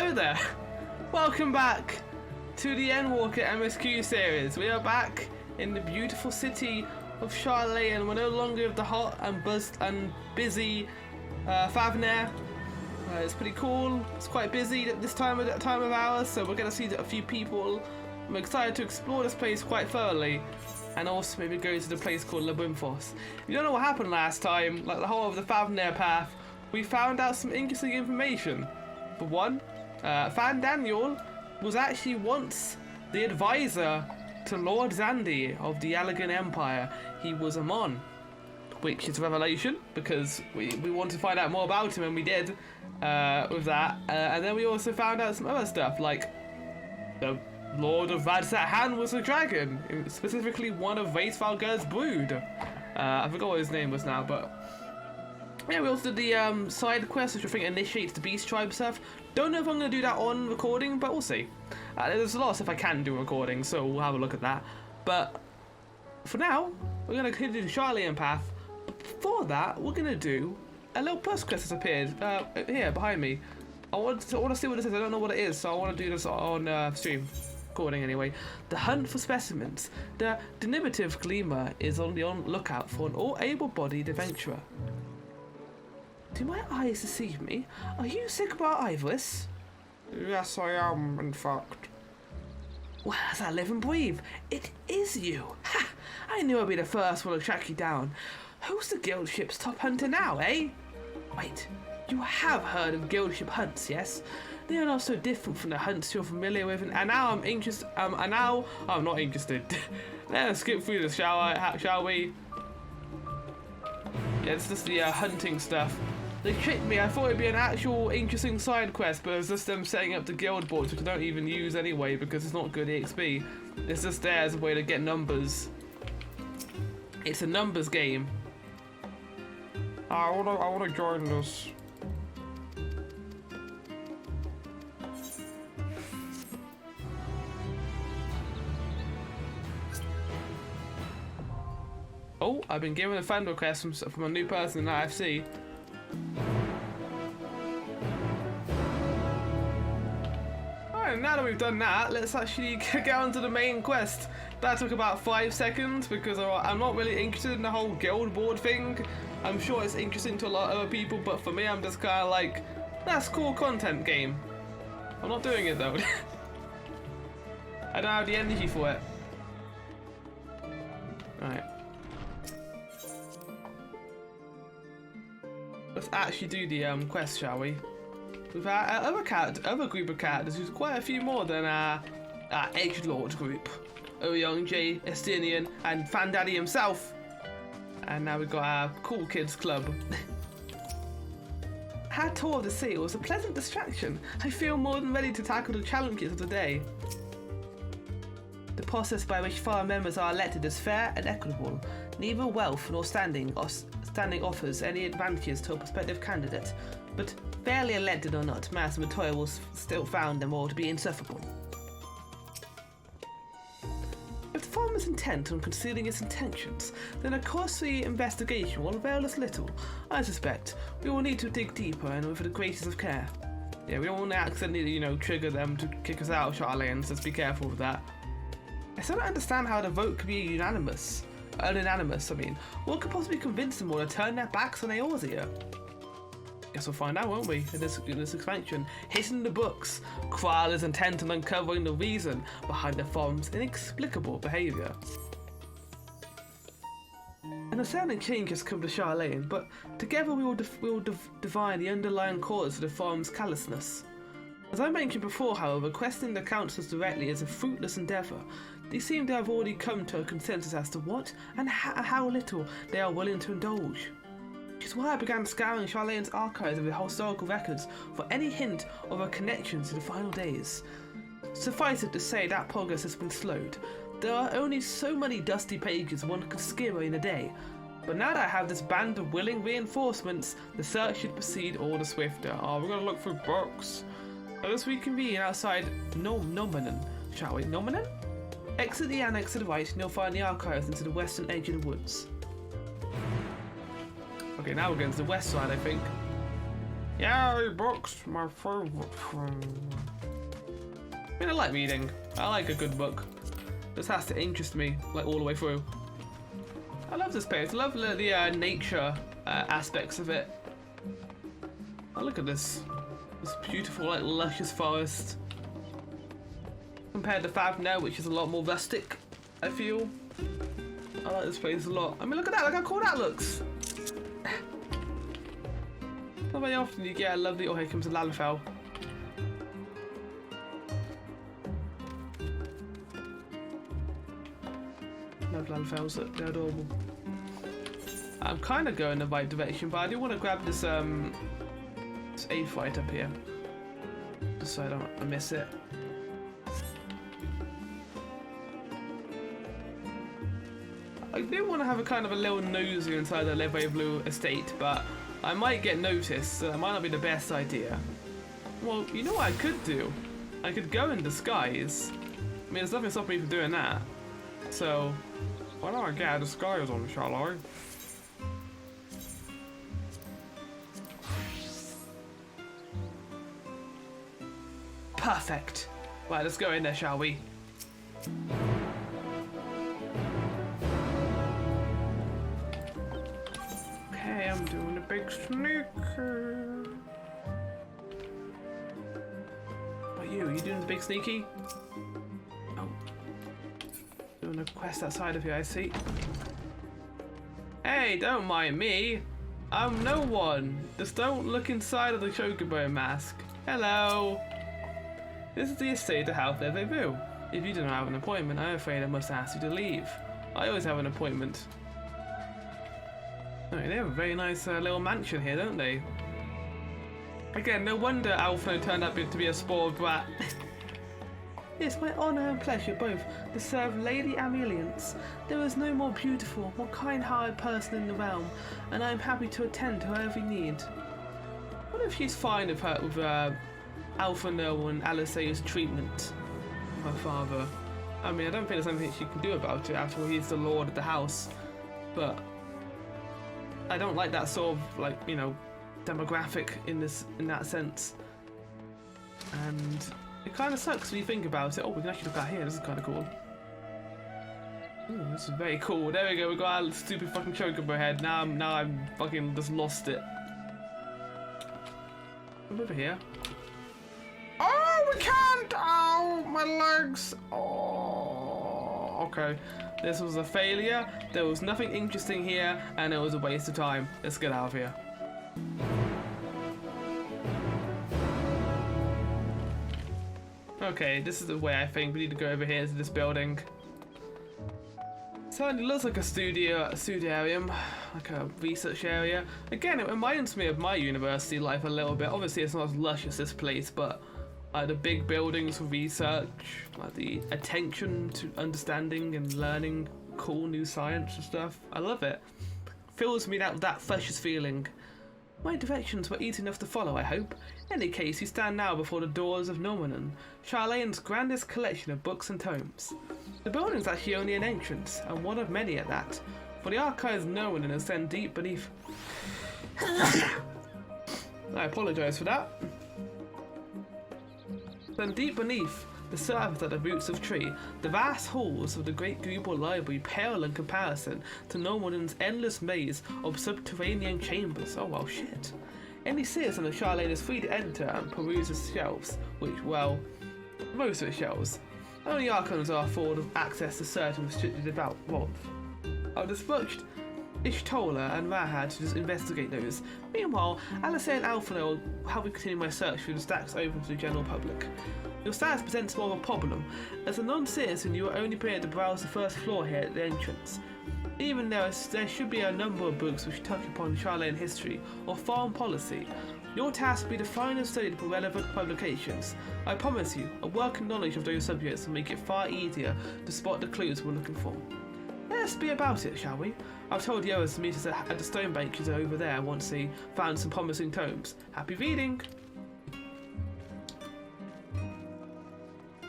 Hello there! Welcome back to the Endwalker MSQ series. We are back in the beautiful city of Charlotte, and we're no longer of the hot and buzzed and busy FFXIV. It's pretty cool. It's quite busy at this time of hours, so we're going to see a few people. I'm excited to explore this place quite thoroughly, and also maybe go to the place called La If you don't know what happened last time, like the whole of the FFXIV path, we found out some interesting information. For one, Fan Daniel was actually once the advisor to Lord Zandi of the Allegan Empire. He was a Mon, which is a revelation because we wanted to find out more about him, and we did with that. And then we also found out some other stuff, like the Lord of Vadsat was a dragon, specifically one of Vaisvalger's brood. I forgot what his name was now, but yeah, we also did the side quest, which I think initiates the Beast Tribe stuff. Don't know if I'm going to do that on recording, but we'll see. There's a lot of stuff I can do recording, so we'll have a look at that. But for now, we're going to continue the Charlian path. But before that, we're going to do a little plus quest that's appeared here behind me. I want to see what this is. I don't know what it is, so I want to do this on stream. Recording anyway. The hunt for specimens. The diminutive Gleamer is on the lookout for an all-able-bodied adventurer. Do my eyes deceive me? Are you Sigmar Ivoris? Yes, I am, in fact. Well, as I live and breathe, it is you! Ha! I knew I'd be the first one to track you down. Who's the guild ship's top hunter now, eh? Wait, you have heard of guild ship hunts, yes? They are not so different from the hunts you're familiar with, and now I'm interested. I'm not interested. Let's skip through this, shall we? Yeah, it's just the hunting stuff. They tricked me. I thought it'd be an actual interesting side quest, but it's just them setting up the guild boards, which I don't even use anyway because it's not good EXP. It's just there as a way to get numbers. It's a numbers game. I wanna join this. Oh, I've been given a friend request from a new person in IFC. Alright, now that we've done that, let's actually get on to the main quest. That took about 5 seconds because I'm not really interested in the whole guild board thing. I'm sure it's interesting to a lot of other people, but for me I'm just kind of like, that's cool content game. I'm not doing it though. I don't have the energy for it. Alright. Let's actually do the quest, shall we? With our other group of characters, who's quite a few more than our Edgelord group. Young Jay, Estinian, and Fan Daddy himself. And now we've got our Cool Kids Club. Our tour of the sea was a pleasant distraction. I feel more than ready to tackle the challenges of the day. The process by which foreign members are elected is fair and equitable. Neither wealth nor standing offers any advantages to a prospective candidate, but fairly elected or not, Master Matoya will still found them all to be insufferable. If the farmer is intent on concealing its intentions, then a costly investigation will avail us little. I suspect we will need to dig deeper and with the greatest of care. Yeah, we don't want to accidentally, trigger them to kick us out of Charlene, so let's be careful with that. I still don't understand how the vote could be unanimous. What could possibly convince them all to turn their backs on Eorzea? Guess we'll find out, won't we, in this expansion. Hidden in the books, Kral is intent on uncovering the reason behind the farm's inexplicable behaviour. An astounding change has come to Charlene, but together we will divine the underlying cause of the farm's callousness. As I mentioned before, however, questioning the councillors directly is a fruitless endeavour. They seem to have already come to a consensus as to what and how little they are willing to indulge. Which is why I began scouring Charlene's archives of the historical records for any hint of a connection to the final days. Suffice it to say that progress has been slowed. There are only so many dusty pages one could skim in a day. But now that I have this band of willing reinforcements, the search should proceed all the swifter. Oh, we're going to look for books. Let us reconvene outside Nomenon, shall we? Nomenon? Exit the annex to the right and you'll find the archives into the western edge of the woods. Okay, now we're going to the west side, I think. Yay, books, my favorite thing. I mean, I like reading. I like a good book. This has to interest me, like, all the way through. I love this place. I love the nature aspects of it. Oh, look at this. This beautiful, like, luscious forest. Compared to Fab now, which is a lot more rustic, I feel. I like this place a lot. I mean, look at that. Look how cool that looks. Not very often you get a lovely... Oh, here comes a Lalafell. Love Lalafells. They're adorable. I'm kind of going the right direction, but I do want to grab this A-fight up here. Just so I don't miss it. I do want to have a kind of a little nosy inside the Levé Blue estate, but I might get noticed, so that might not be the best idea. Well, you know what I could do? I could go in disguise. I mean, there's nothing stopping me from doing that. So, Why don't I get a disguise on, shall I? perfect. Right, let's go in there, shall we? Okay, I'm doing a big sneaker. What are you? Are you doing the big sneaky? Oh. Doing a quest outside of here, I see. Hey, don't mind me. I'm no one. Just don't look inside of the chocobo mask. Hello. This is the estate of House Levé. If you don't have an appointment, I'm afraid I must ask you to leave. I always have an appointment. Oh, they have a very nice little mansion here, don't they? Again, no wonder Alfno turned out to be a spoiled brat. It's my honour and pleasure both to serve Lady Ameliance. There is no more beautiful, more kind-hearted person in the realm, and I am happy to attend to her every need. What if she's fine with Alfano and Alice's treatment of her father? I mean, I don't think there's anything she can do about it. After all, he's the lord of the house. But I don't like that sort of, like, you know, demographic in that sense. And it kind of sucks when you think about it. Oh, we can actually look out here. This is kind of cool. Ooh, this is very cool. There we go. We got our stupid fucking chocobo head. Now I'm fucking just lost it. I'm over here. Oh, we can't! Oh, my legs! Oh, okay. This was a failure. There was nothing interesting here, and it was a waste of time. Let's get out of here. Okay, this is the way I think. We need to go over here to this building. Certainly looks like a studiarium, like a research area. Again, it reminds me of my university life a little bit. Obviously, it's not as lush as this place, but the big buildings for research, like the attention to understanding and learning cool new science and stuff. I love it. Fills me that freshest feeling. My directions were easy enough to follow, I hope. In any case, you stand now before the doors of Normannon, Charlane's grandest collection of books and tomes. The building's actually only an entrance, and one of many at that, for the archives of Normannon extend deep beneath. I apologise for that. Then deep beneath the surface at the roots of tree, the vast halls of the great Grubel Library pale in comparison to Normannon's endless maze of subterranean chambers. Oh well, shit. Any citizen of Charlane is free to enter and peruse its shelves, which, well, most of its shelves. Only archons are afforded access to certain restricted vaults. I've dispatched Ishtola and Rahad to just investigate those. Meanwhile, Alice and Alfano will help me continue my search through the stacks open to the general public. Your status presents more of a problem. As a non-citizen, you are only permitted to browse the first floor here at the entrance. Even there should be a number of books which touch upon Charlane history or foreign policy. Your task will be to find and study the relevant publications. I promise you, a working knowledge of those subjects will make it far easier to spot the clues we're looking for. Let's be about it, shall we? I've told the others to meet us at the stone benches over there once they found some promising tomes. Happy reading!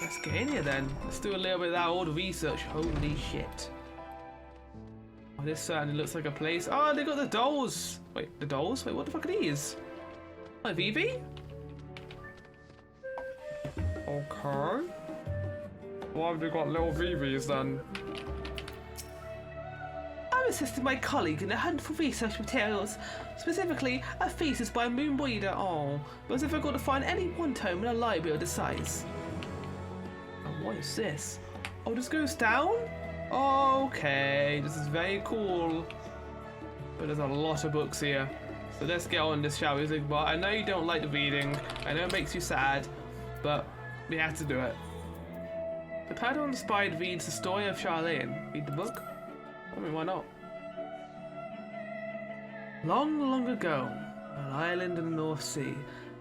Let's get in here then. Let's do a little bit of that old research. Holy shit. Oh, this certainly looks like a place. Oh, they got the dolls. Wait, the dolls? Wait, what the fuck are these? Hi, Vivi. Okay. Why have you got little VVs then? I'm assisting my colleague in a hunt for research materials, specifically a thesis by a moon breeder. Oh, but it's difficult to find any one tome in a library of this size. Oh, what is this? Oh, this goes down? Okay, this is very cool. But there's a lot of books here. So let's get on this, shall we, Zigbar? I know you don't like the reading. I know it makes you sad, but we have to do it. The title on the spine reads The Story of Charlene. Read the book? I mean, why not? Long, long ago, on an island in the North Sea,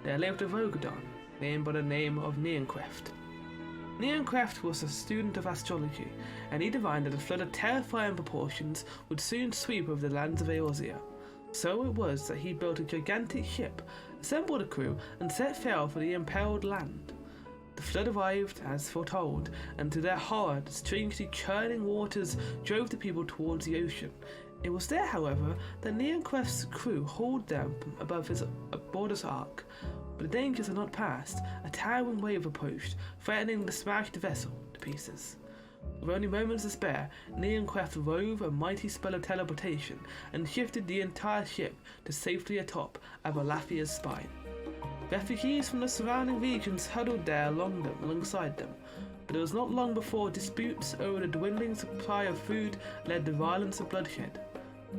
there lived a Rogadon named by the name of Neancreft. Neancreft was a student of astrology, and he divined that a flood of terrifying proportions would soon sweep over the lands of Eorzea. So it was that he built a gigantic ship, assembled a crew, and set sail for the imperiled land. The flood arrived, as foretold, and to their horror, the strangely churning waters drove the people towards the ocean. It was there, however, that Neancreft's crew hauled them above his border's arc. But the dangers had not passed. A towering wave approached, threatening to smash the vessel to pieces. With only moments to spare, Neancreft wove a mighty spell of teleportation and shifted the entire ship to safely atop Abalathia's spine. Refugees from the surrounding regions huddled there alongside them, but it was not long before disputes over the dwindling supply of food led to violence and bloodshed.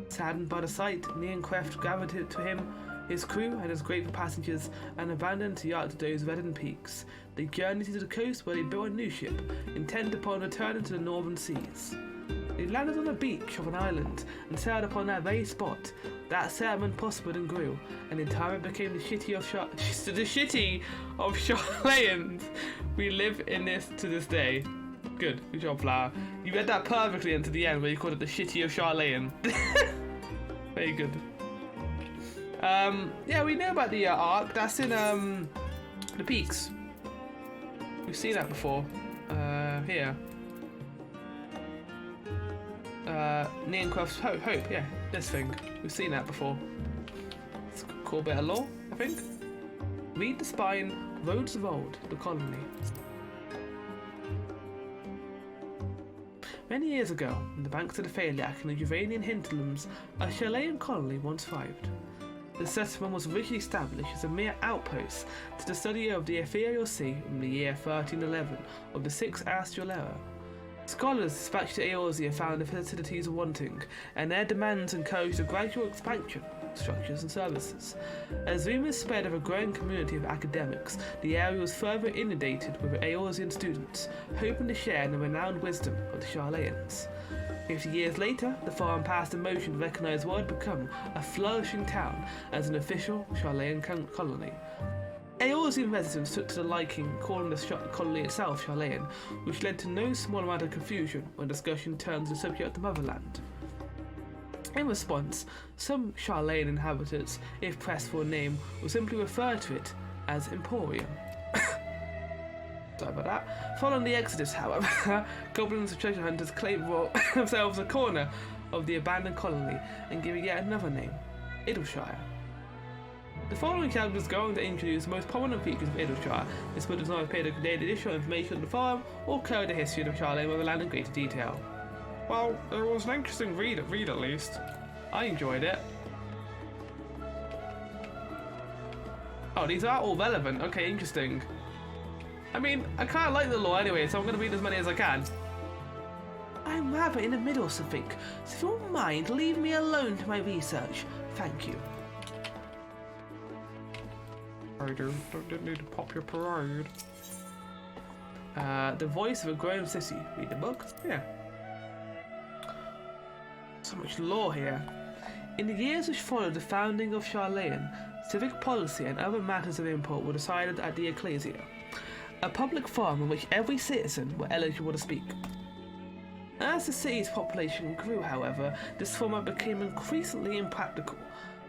Saddened by the sight, Neancreft gathered to him his crew and his grateful passengers and abandoned the yacht to those reddened peaks. They journeyed to the coast where they built a new ship, intent upon returning to the northern seas. They landed on a beach of an island and sailed upon that very spot. That settlement prospered and grew, and in time it became the city of Charlene. We live in this to this day. Good job, Flower. You read that perfectly into the end where you called it the shitty of Charlene. Very good. Yeah, we know about the arc. That's in the peaks. We've seen that before. Here. Neancreft's Hope, yeah, this thing. We've seen that before. It's a cool bit of lore, I think. Read the spine, Roads of Old, the colony. Many years ago, on the banks of the Phaliac in the Uranian hinterlands, a Chilean colony once thrived. The settlement was originally established as a mere outpost to the study of the ethereal sea in the year 1311 of the 6th astral era. Scholars dispatched to Eorzea found the facilities wanting, and their demands encouraged a gradual expansion of structures and services. As rumours spread of a growing community of academics, the area was further inundated with Eorzean students, hoping to share in the renowned wisdom of the Charleans. 50 years later, the farm passed a motion to recognise what had become a flourishing town as an official Charlean colony. Eorzean residents took to the liking calling the colony itself Charlean, which led to no small amount of confusion when discussion turned to the subject of the motherland. In response, some Charlean inhabitants, if pressed for a name, would simply refer to it as Emporium. Sorry about that. Following the Exodus, however, goblins and treasure hunters claimed for themselves a corner of the abandoned colony and gave it yet another name, Idleshire. The following chapter is going to introduce the most prominent features of Idleshire. This book does not appear to contain additional information on the farm or cover the history of Charlene or the land in greater detail. Well, it was an interesting read at least. I enjoyed it. Oh, these are all relevant. Okay, interesting. I mean, I kind of like the lore anyway, so I'm going to read as many as I can. I'm rather in the middle of something, so if you won't mind, leave me alone to my research. Thank you. I didn't need to pop your parade. The voice of a growing city. Read the book? Yeah. So much lore here. In the years which followed the founding of Charlene, civic policy and other matters of import were decided at the Ecclesia, a public forum in which every citizen were eligible to speak. As the city's population grew, however, this format became increasingly impractical.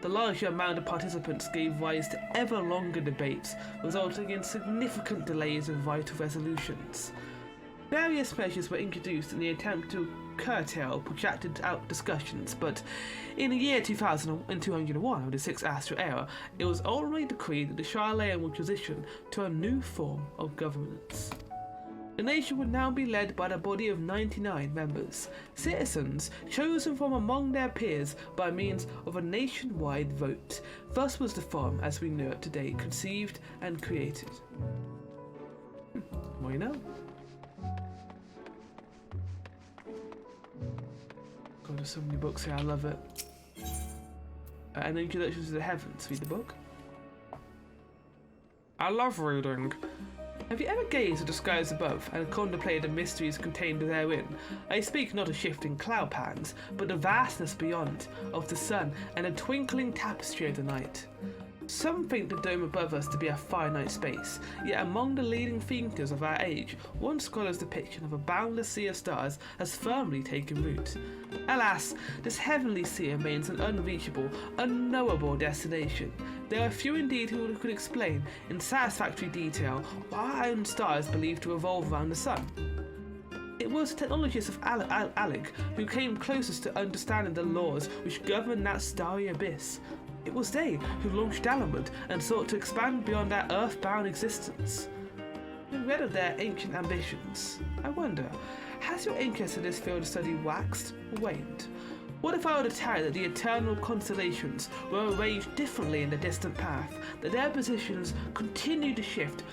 The larger amount of participants gave rise to ever longer debates, resulting in significant delays in vital resolutions. Various measures were introduced in the attempt to curtail protracted out discussions, but in the year 2201 of the 6th Astral Era, it was already decreed that the Charlayan would transition to a new form of governance. The nation would now be led by a body of 99 members, citizens chosen from among their peers by means of a nationwide vote. Thus was the farm as we know it today conceived and created. Well, you know. God, there's so many books here, I love it. An Introduction to the Heavens, read the book. I love reading. Have you ever gazed at the skies above and contemplated the mysteries contained therein? I speak not of shifting cloud patterns, but the vastness beyond of the sun and the twinkling tapestry of the night. Some think the dome above us to be a finite space, yet among the leading thinkers of our age, one scholar's depiction of a boundless sea of stars has firmly taken root. Alas, this heavenly sea remains an unreachable, unknowable destination. There are few indeed who could explain in satisfactory detail why our own star is believed to revolve around the sun. It was the technologists of Alec who came closest to understanding the laws which govern that starry abyss. It was they who launched downward and sought to expand beyond our earthbound existence. In read of their ancient ambitions, I wonder, has your interest in this field of study waxed or waned? What if I were to tell you that the eternal constellations were arranged differently in the distant path, that their positions continue to shift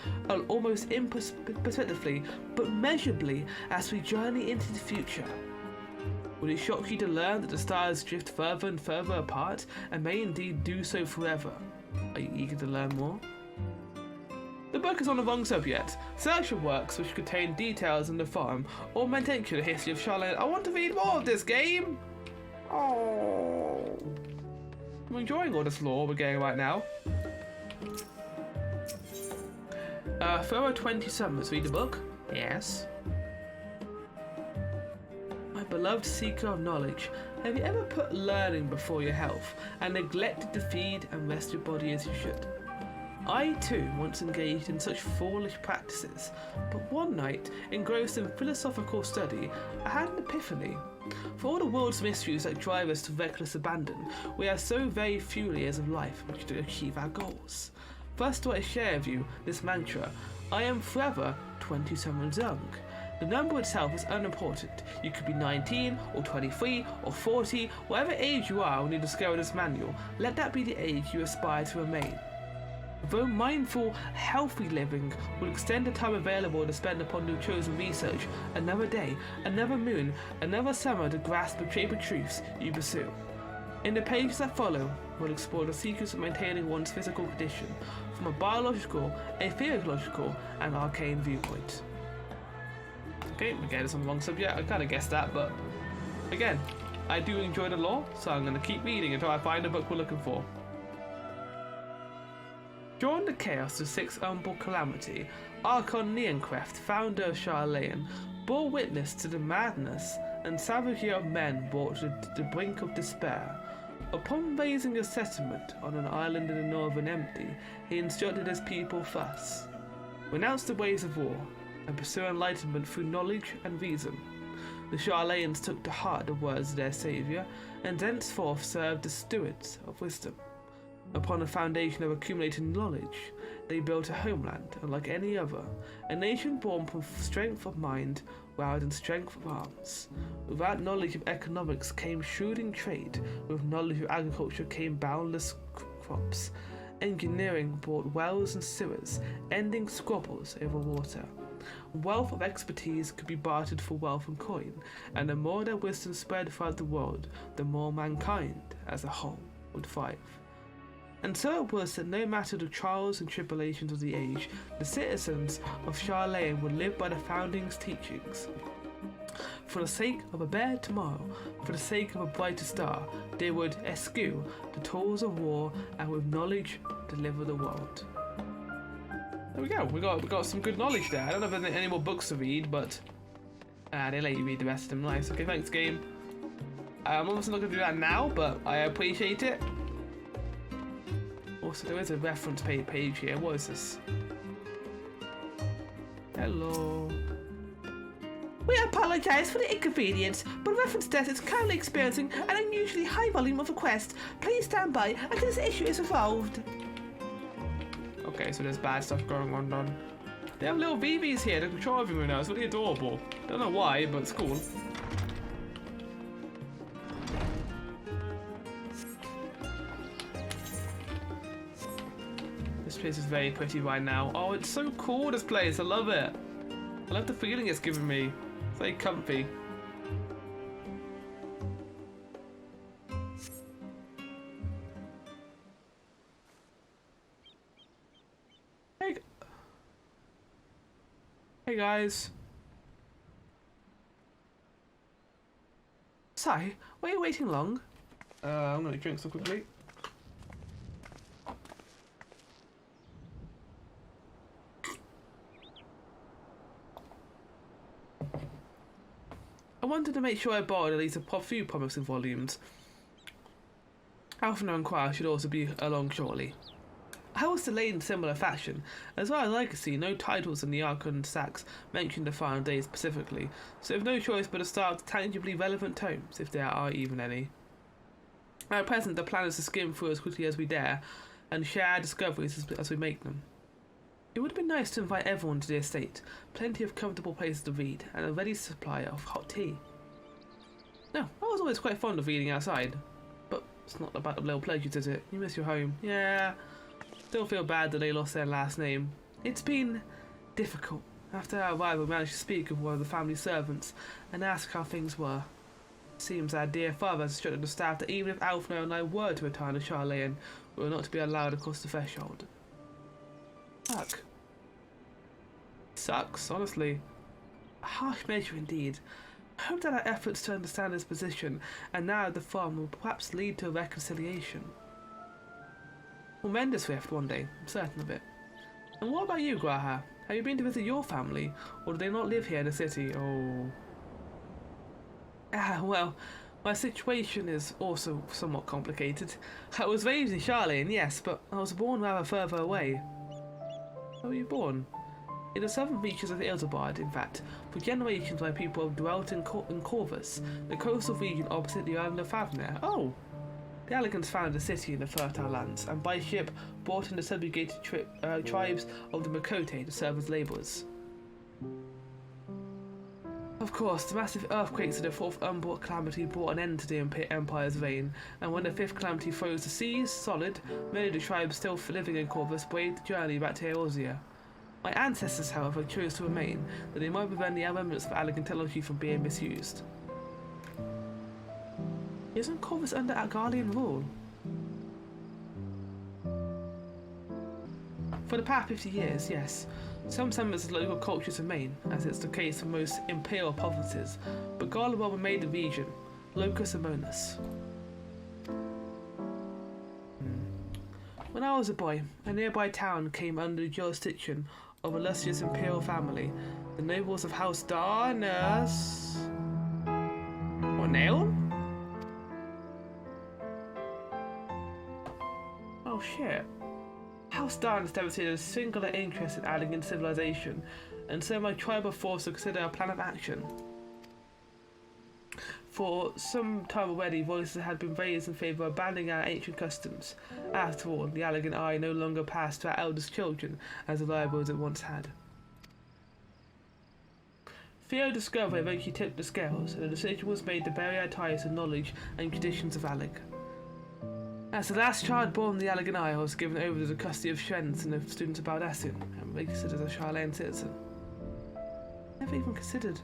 almost imperceptibly but measurably as we journey into the future? Would it shock you to learn that the stars drift further and further apart and may indeed do so forever? Are you eager to learn more? The book is on the wrong subject. Search for works which contain details on the farm or mention the history of Charlotte. I want to read more of this game! Oh, I'm enjoying all this lore we're getting right now. Further 20 summers, read the book? Yes. My beloved seeker of knowledge, have you ever put learning before your health and neglected to feed and rest your body as you should? I too once engaged in such foolish practices, but one night, engrossed in philosophical study, I had an epiphany. For all the world's mysteries that drive us to reckless abandon, we have so very few years of life in which to achieve our goals. Thus do I share with you this mantra: I am forever 27 young. The number itself is unimportant. You could be 19, or 23, or 40, whatever age you are when you discover this manual, let that be the age you aspire to remain. Though mindful, healthy living will extend the time available to spend upon your chosen research, another day, another moon, another summer to grasp the shape of truths you pursue. In the pages that follow, we'll explore the secrets of maintaining one's physical condition from a biological, a theological, and arcane viewpoint. Okay, again, it's on the wrong subject. I kind of guessed that, but again, I do enjoy the lore, so I'm going to keep reading until I find the book we're looking for. During the chaos of Sixth Umbral Calamity, Archon Neancreft, founder of Charlayan, bore witness to the madness and savagery of men brought to the brink of despair. Upon raising a settlement on an island in the northern empty, he instructed his people thus: renounce the ways of war, and pursue enlightenment through knowledge and reason. The Charlayans took to heart the words of their saviour, and thenceforth served as stewards of wisdom. Upon a foundation of accumulated knowledge, they built a homeland unlike any other, a nation born from strength of mind rather than strength of arms. Without knowledge of economics came shrewding trade, with knowledge of agriculture came boundless crops. Engineering brought wells and sewers, ending squabbles over water. Wealth of expertise could be bartered for wealth and coin, and the more their wisdom spread throughout the world, the more mankind as a whole would thrive. And so it was that no matter the trials and tribulations of the age, the citizens of Charlayan would live by the founding's teachings. For the sake of a better tomorrow, for the sake of a brighter star, they would eschew the tools of war and with knowledge deliver the world. There we go, we got some good knowledge there. I don't know if there's any more books to read, but they let you read the rest of them. Nice. Okay, thanks, game. I'm obviously not going to do that now, but I appreciate it. Also, there is a reference page here. What is this? Hello. We apologise for the inconvenience, but Reference Desk is currently experiencing an unusually high volume of requests. Please stand by until this issue is resolved. Okay, so there's bad stuff going on, Don. They have little BBs here to control everyone now. It's really adorable. Don't know why, but it's cool. This place is very pretty right now. Oh, it's so cool, this place. I love it. I love the feeling it's giving me. It's very comfy. Hey guys. Sorry, were you waiting long? I'm gonna drink some quickly. I wanted to make sure I borrowed at least a few promising volumes. Alpha and Choir should also be along shortly. I was delayed in similar fashion. As far as I could see, no titles in the Archon stacks mentioned the final days specifically, so with no choice but to start with tangibly relevant tomes, if there are even any. At present, the plan is to skim through as quickly as we dare, and share our discoveries as we make them. It would have been nice to invite everyone to the estate, plenty of comfortable places to read, and a ready supply of hot tea. No, I was always quite fond of reading outside, but it's not about the little pleasures, is it? You miss your home. Yeah. Still feel bad that they lost their last name. It's been difficult. After our arrival, we managed to speak with one of the family servants and ask how things were. It seems our dear father has instructed the staff that even if Alfno and I were to return to Charlayan, we were not to be allowed across the threshold. Fuck. Sucks, honestly. A harsh measure indeed. I hope that our efforts to understand his position and now the farm will perhaps lead to a reconciliation. We'll mend this rift one day, I'm certain of it. And what about you, Graha? Have you been to visit your family, or do they not live here in the city? Oh. Well, my situation is also somewhat complicated. I was raised in Charlayan, yes, but I was born rather further away. Where were you born? In the southern reaches of Ilzabard, in fact. For generations my people have dwelt in Corvus, the coastal region opposite the island of Favner. Oh! The Allegans founded a city in the fertile lands, and by ship brought in the subjugated tribes of the Makote to serve as labourers. Of course, the massive earthquakes of the fourth Umbral calamity brought an end to the Empire's reign, and when the fifth calamity froze the seas solid, many of the tribes still living in Corvus braved the journey back to Eorzea. My ancestors, however, chose to remain, that they might prevent the elements of Allegan technology from being misused. Isn't Corvus under Argalian rule? For the past 50 years, yes. Some semblance of local cultures remain, as is the case for most imperial provinces, but Garlawell remained the region, locus amonis. When I was a boy, a nearby town came under the jurisdiction of a illustrious imperial family, the nobles of House Darnus... or Nail? Oh shit. House Darnus demonstrated a singular interest in Allegan civilization, and so my tribe were forced to consider a plan of action. For some time already, voices had been raised in favour of abandoning our ancient customs. After all, the Allegan eye no longer passed to our eldest children as reliable as it once had. Fear of discovery eventually tipped the scales, and a decision was made to bury our ties to knowledge and traditions of Alleg. As the last child born in the Allegan Eye, I was given over to the custody of Shrens and the students of Baldassin, and registered as a Charlayan citizen. Never even considered.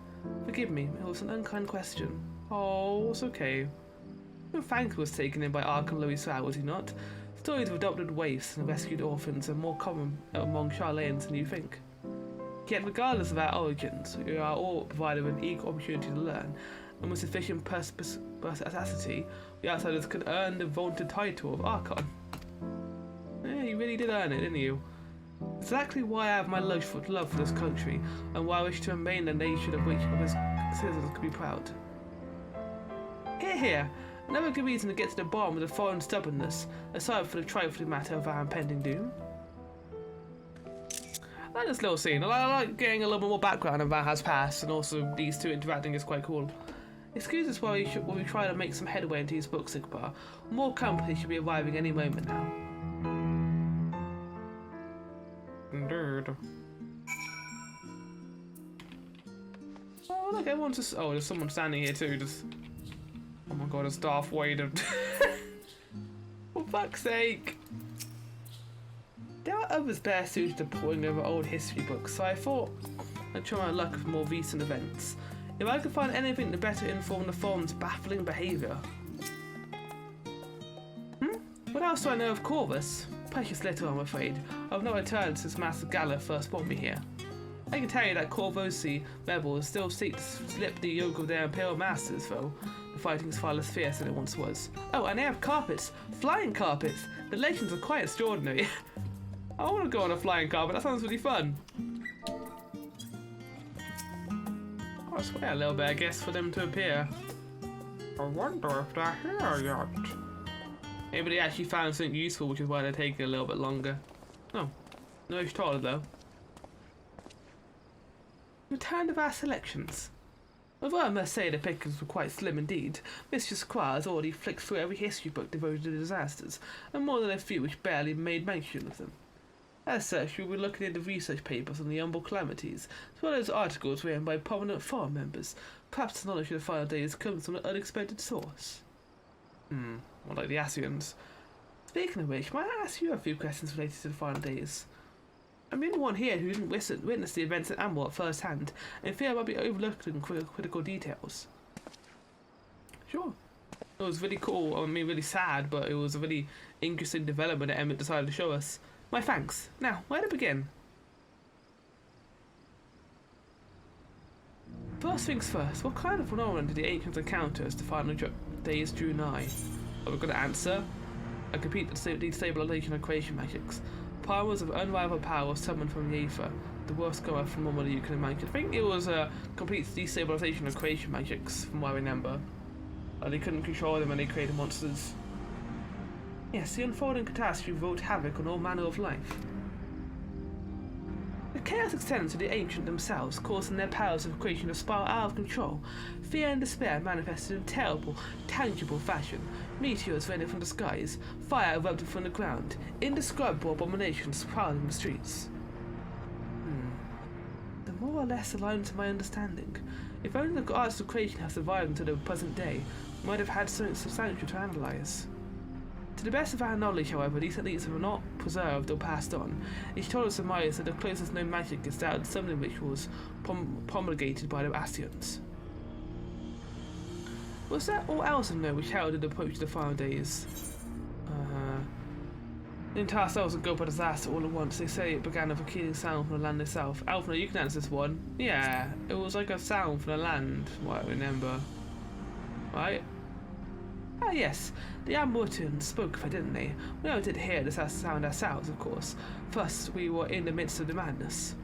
Forgive me, it was an unkind question. Oh, it's okay. Frank was taken in by Archon Louis Sal, was he not? Stories of adopted waifs and rescued orphans are more common among Charlayans than you think. Yet regardless of our origins, we are all provided with an equal opportunity to learn, and with sufficient perspicacity, the outsiders could earn the vaunted title of Archon. Yeah, you really did earn it, didn't you? Exactly why I have my love for this country, and why I wish to remain a nation of which its citizens could be proud. Hear, hear. Another good reason to get to the bottom of the foreign stubbornness, aside from the trifling matter of our impending doom. I like this little scene. I like getting a little bit more background about has passed, and also these two interacting is quite cool. Excuse us while we try to make some headway into these books, Igbar. More company should be arriving any moment now. Indeed. Oh, look, everyone's just... Oh, there's someone standing here too, just... Oh my god, it's Darth Vader. For fuck's sake. There are others better suited to poring over old history books, so I thought I'd try my luck with more recent events. If I could find anything to better inform the Thorn's baffling behaviour. What else do I know of Corvus? Precious little, I'm afraid. I've not returned since Master Gala first brought me here. I can tell you that Corvosi rebels still seek to slip the yoke of their Imperial Masters, though. The fighting is far less fierce than it once was. Oh, and they have carpets! Flying carpets! The legends are quite extraordinary. I want to go on a flying carpet, that sounds really fun. I'll just wait a little bit, I guess, for them to appear. I wonder if they're here yet. Maybe they actually found something useful, which is why they're taking a little bit longer. Oh, no taller though. Return of our selections. Although I must say the pickings were quite slim indeed, Mistress Squire has already flicked through every history book devoted to disasters, and more than a few which barely made mention of them. As such, we were looking into research papers on the humble calamities, as well as articles written by prominent forum members. Perhaps the knowledge of the final days comes from an unexpected source. More like the Asians. Speaking of which, might I ask you a few questions related to the final days? I'm the only one here who didn't witness the events at Endwalker firsthand, and fear I might be overlooking critical details. Sure. It was really cool, I mean really sad, but it was a really interesting development that Emmett decided to show us. My thanks. Now, where to begin? First things first, what kind of phenomenon did the ancients encounter as the final days drew nigh? Are we going to answer? A complete destabilization of creation magics. Powers of unrivaled power summoned from the Aether, the worst goer from normally you can imagine. I think it was a complete destabilization of creation magics, from what I remember. They couldn't control them and they created monsters. Yes, the unfolding catastrophe wrought havoc on all manner of life. The chaos extended to the ancient themselves, causing their powers of creation to spiral out of control. Fear and despair manifested in terrible, tangible fashion. Meteors raining from the skies, fire erupted from the ground, indescribable abominations prowling the streets. The more or less aligned to my understanding. If only the arts of creation have survived until the present day, we might have had something substantial to analyse. To the best of our knowledge, however, these techniques were not preserved or passed on. Each told us surmise that the closest known magic is that of summoning rituals promulgated by the Astions. Was there all else of note which heralded the approach to the final days? The entire cell was engulfed by disaster all at once. They say it began with a killing sound from the land itself. Alpha, you can answer this one. Yeah, it was like a sound from the land, what I remember. Right? Ah yes, the Amwotans spoke of it, didn't they? We never did hear this sound ourselves, of course. First, we were in the midst of the madness.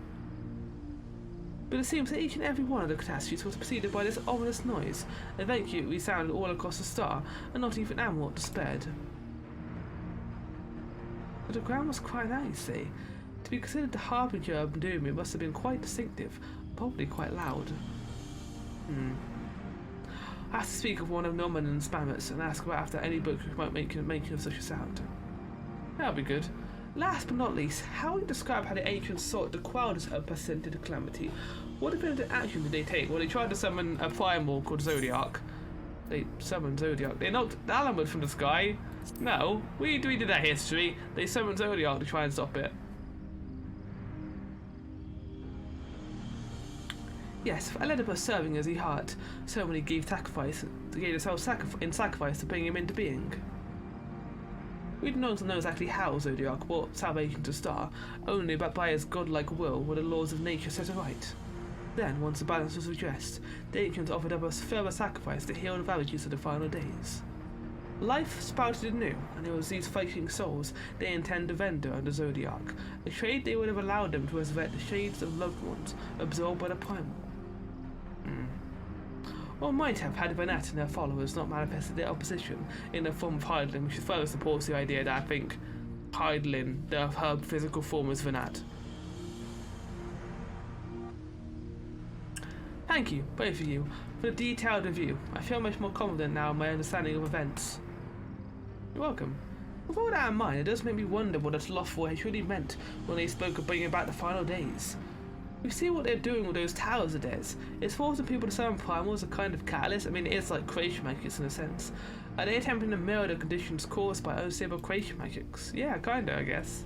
But it seems that each and every one of the catastrophes was preceded by this ominous noise. Eventually, we sounded all across the star, and not even Amwot spared. But the ground was crying out, you see. To be considered the harbinger of doom, it must have been quite distinctive, probably quite loud. I have to speak of one of Norman and Spammers and ask about after any book might make mention of such a sound. That'll be good. Last but not least, how would you describe how the ancients sought to quell this unprecedented calamity? What definitive action did they take? Well, they tried to summon a primal called Zodiac. They summoned Zodiac. They knocked Alamud from the sky. No, we did that history. They summoned Zodiac to try and stop it. Yes, Eledipus serving as he heart, so many gave themselves in sacrifice to bring him into being. We do not know exactly how Zodiac brought salvation to Star, only but by his godlike will were the laws of nature set aright. Then, once the balance was redressed, the ancients offered up a further sacrifice to heal the ravages of the final days. Life sprouted anew, and it was these fighting souls they intend to render under Zodiac, a trade they would have allowed them to resurrect the shades of loved ones absorbed by the primal. Or might have had Vanat and their followers not manifested their opposition in the form of Hydralin, which further supports the idea that I think Hydralin, her physical form, is Vanat. Thank you, both of you, for the detailed review. I feel much more confident now in my understanding of events. You're welcome. With all that in mind, it does make me wonder what the Slothful really meant when they spoke of bringing back the final days. We see what they're doing with those towers of theirs. It's forcing people to summon primals as a kind of catalyst. I mean, it is like creation magics in a sense. Are they attempting to mirror the conditions caused by unstable creation magics? Yeah, kinda, I guess.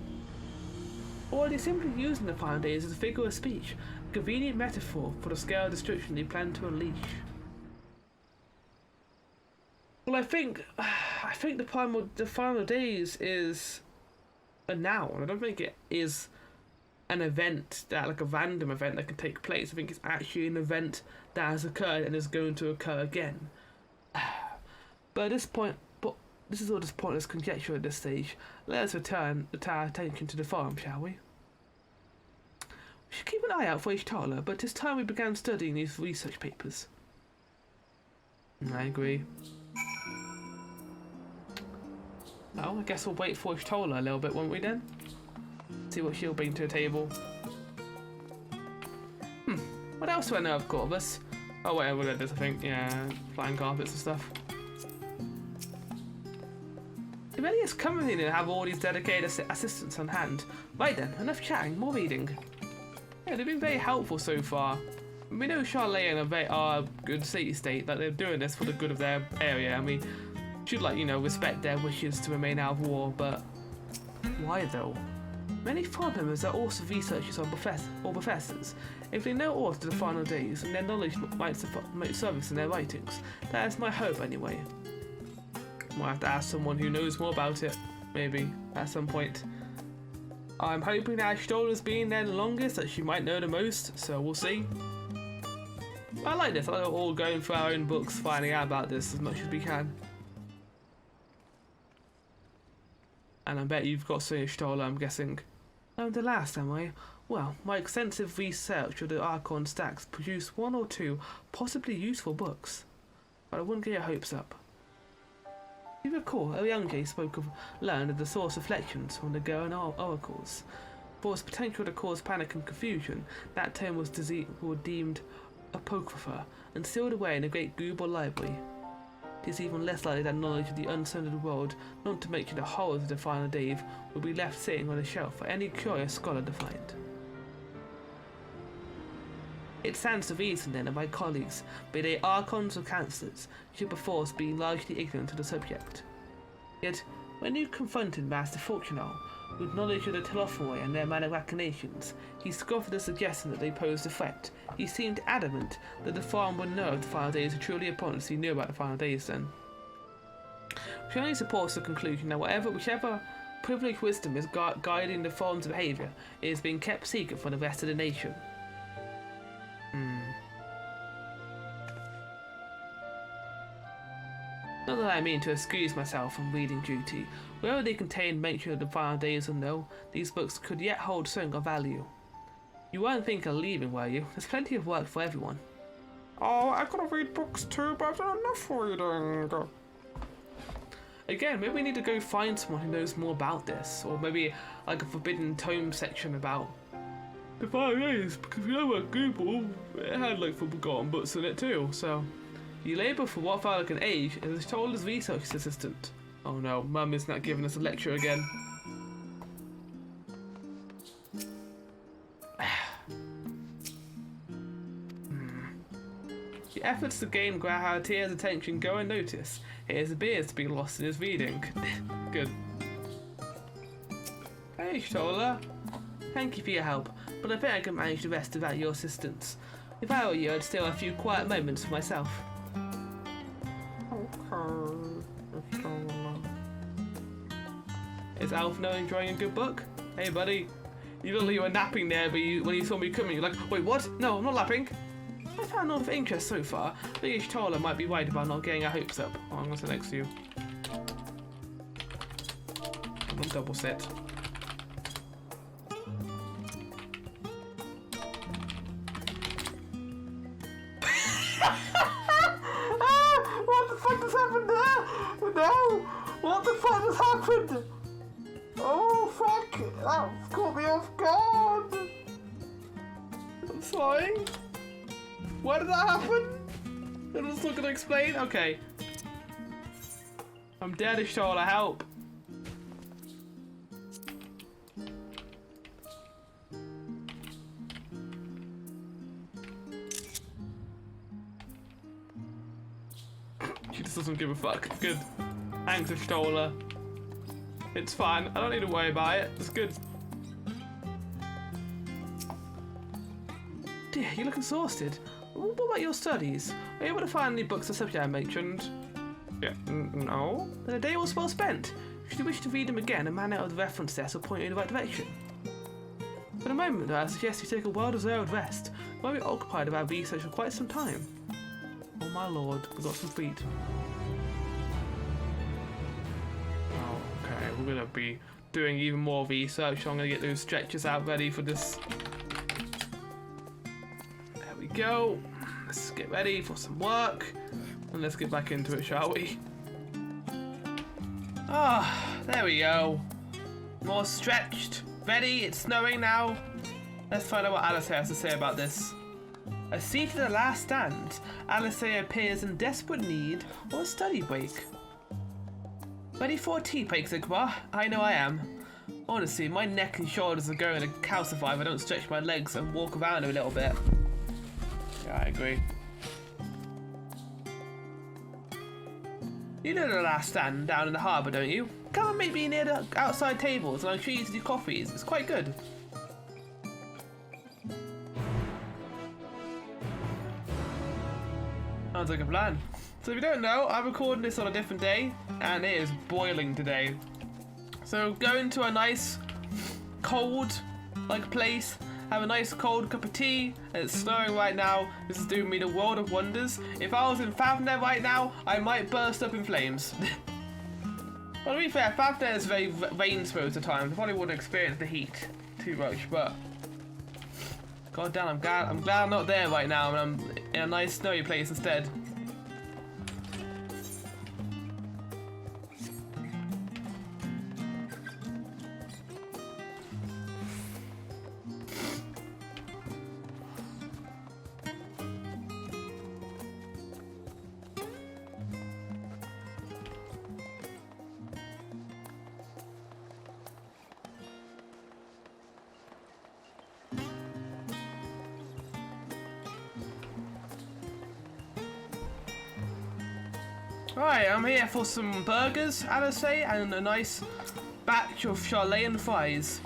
Or are they simply using the final days as a figure of speech, a convenient metaphor for the scale of destruction they plan to unleash? Well, I think the final days is a noun. I don't think it is an event that, like a random event that can take place. I think it's actually an event that has occurred and is going to occur again. But at this point, this is all just pointless conjecture at this stage. Let us return our attention to the farm, shall we? We should keep an eye out for Ishtarla, but 'tis time we began studying these research papers. I agree. Oh, I guess we'll wait for Ishtarla a little bit, won't we then? See what she'll bring to the table. What else do I know of Corvus? Oh wait, well, there's, I think, yeah, flying carpets and stuff. It really is comforting to have all these dedicated assistants on hand. Right then, enough chatting, more reading. Yeah, they've been very helpful so far. We know Charlotte are a good city state, that they're doing this for the good of their area, and we should, like, you know, respect their wishes to remain out of war, but why though? Many farm members are also researchers or professors. If they know aught of the final days, and their knowledge might service in their writings, that is my hope anyway. Might have to ask someone who knows more about it, maybe, at some point. I'm hoping that Ashtola's been there the longest, that she might know the most, so we'll see. I like this, I like all going through our own books, finding out about this as much as we can. And I bet you've got some Ashtola, I'm guessing. I'm the last, am I? Well, my extensive research of the Archon stacks produced one or two possibly useful books, but I wouldn't get your hopes up. You recall, Oyange spoke of learned of the source reflections from the Goan oracles. For its potential to cause panic and confusion, that term was deemed apocrypha and sealed away in a great Google library. It is even less likely that knowledge of the unsundered world, not to mention the horrors of the final day, will be left sitting on a shelf for any curious scholar to find. It stands to reason then that my colleagues, be they archons or councillors, should perforce be largely ignorant of the subject. Yet, when you confronted Master Fortunal with knowledge of the Telophorai and their machinations, he scoffed at the suggestion that they posed a threat. He seemed adamant that the farm would know if the final days were truly upon us. He knew about the final days then. Which only supports the conclusion that whichever privileged wisdom is guiding the farm's behaviour, it is being kept secret from the rest of the nation. Not that I mean to excuse myself from reading duty. Wherever they contain mention of the final days or no, these books could yet hold something of value. You weren't thinking of leaving, were you? There's plenty of work for everyone. Oh, I gotta read books too, but I've done enough reading. Again, maybe we need to go find someone who knows more about this, or maybe like a forbidden tome section about the final days, because you know what, Google, it had like forgotten books in it too, so. You labour for what felt like an age as a child's research assistant. Oh no, Mum is not giving us a lecture again. The efforts to gain Grahatia's attention go unnoticed. He appears to be lost in his reading. Good. Hey, Shola. Thank you for your help, but I think I can manage the rest without your assistance. If I were you, I'd steal a few quiet moments for myself. Is Alfno enjoying a good book? Hey buddy, you look like you were napping there, but when you saw me coming, you're like, wait, what? No, I'm not napping. I found a lot of interest so far. I think Ishtarla might be right about not getting our hopes up. Oh, I'm going to sit next to you. I'm going to double sit. What the fuck has happened there? No! What the fuck has happened? Oh fuck! That caught me off guard! I'm sorry. Why did that happen? I'm just not gonna explain. Okay. I'm dead as Charlotte, help. She just doesn't give a fuck. Good. Thanks, Stola. It's fine. I don't need to worry about it. It's good. Dear, you look exhausted. What about your studies? Are you able to find any books or subject I mentioned? Yeah, no. Then a day was well spent. Should you wish to read them again, a man out of the reference desk will point you in the right direction. For the moment, though, I suggest you take a well-deserved rest. You might be occupied with our research for quite some time. Oh my lord, we've got some feet. Okay, we're gonna be doing even more research. So I'm gonna get those stretchers out ready for this. There we go. Let's get ready for some work. And let's get back into it, shall we? Ah, there we go. More stretched. Ready, it's snowing now. Let's find out what Alice has to say about this. A seat at the last stand. Alice appears in desperate need of a study break. Ready for a tea break, Zigbar? I know I am. Honestly, my neck and shoulders are going to calcify if I don't stretch my legs and walk around a little bit. Yeah, I agree. You know the last stand down in the harbour, don't you? Come and meet me near the outside tables and I'll show you to do coffees. It's quite good. Sounds like a plan. So if you don't know, I'm recording this on a different day and it is boiling today. So go into a nice cold place, have a nice cold cup of tea, and it's snowing right now. This is doing me the world of wonders. If I was in Fafnir right now, I might burst up in flames. Well, to be fair, Fafnir is very rain-exposed at times. I probably wouldn't experience the heat too much, but god damn, I'm glad I'm not there right now and I'm in a nice snowy place instead. Right, I'm here for some burgers, I'd say, and a nice batch of Charlatan fries.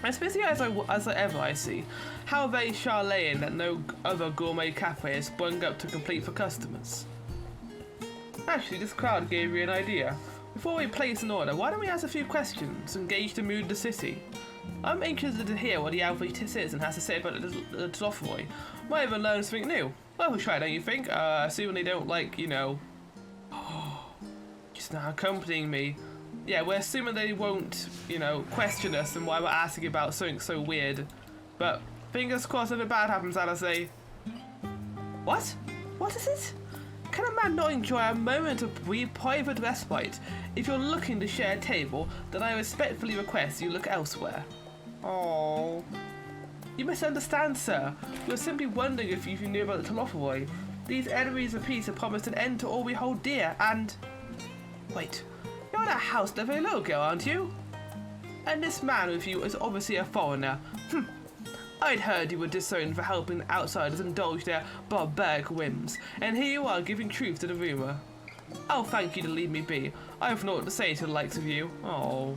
As busy as ever I see, how very Charlatan that no other gourmet cafe has sprung up to complete for customers. Actually, this crowd gave me an idea. Before we place an order, why don't we ask a few questions and gauge the mood of the city? I'm interested to hear what the average citizen has to say about the Tlofroy. Might even learn something new. Well, we'll try, don't you think? Assuming they don't like, you know... just now accompanying me. Yeah, we're assuming they won't, you know, question us and why we're asking about something so weird. But fingers crossed nothing bad happens, I'll say. What? What is it? Can a man not enjoy a moment of private respite? If you're looking to share a table, then I respectfully request you look elsewhere. Oh. You misunderstand, sir. We were simply wondering if you knew about the Tlofroy. These enemies of peace have promised an end to all we hold dear, and... Wait, you're that house level little girl, aren't you? And this man with you is obviously a foreigner. I'd heard you were disowned for helping outsiders indulge their barbaric whims, and here you are giving truth to the rumour. I'll thank you to leave me be. I have naught to say to the likes of you. Oh.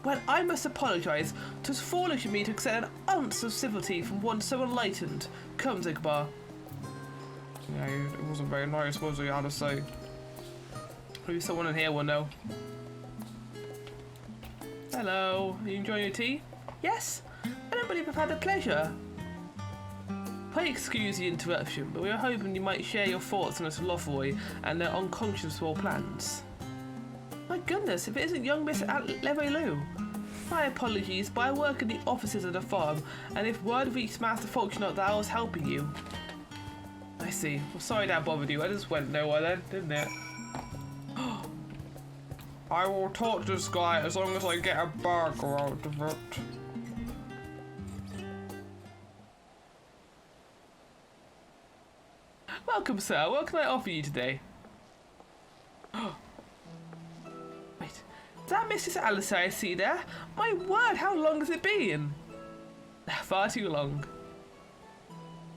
Well, I must apologise. 'Twas foolish of me to accept an ounce of civility from one so enlightened. Come, Zigbar. Yeah, it wasn't very nice, was it, I had to say. Maybe someone in here will know. Hello, are you enjoying your tea? Yes? I don't believe I've had the pleasure. Pray excuse the interruption, but we were hoping you might share your thoughts on the Tlofroy and their unconscionable plans. My goodness, if it isn't young Miss Levelou. My apologies, but I work in the offices of the farm, and if word reached Master Fortunate that I was helping you. I see. Well, sorry that bothered you. I just went nowhere then, didn't it? I will talk to this guy as long as I get a burger out of it. Welcome, sir. What can I offer you today? Wait, is that Mrs. Alice I see there? My word, how long has it been? Far too long.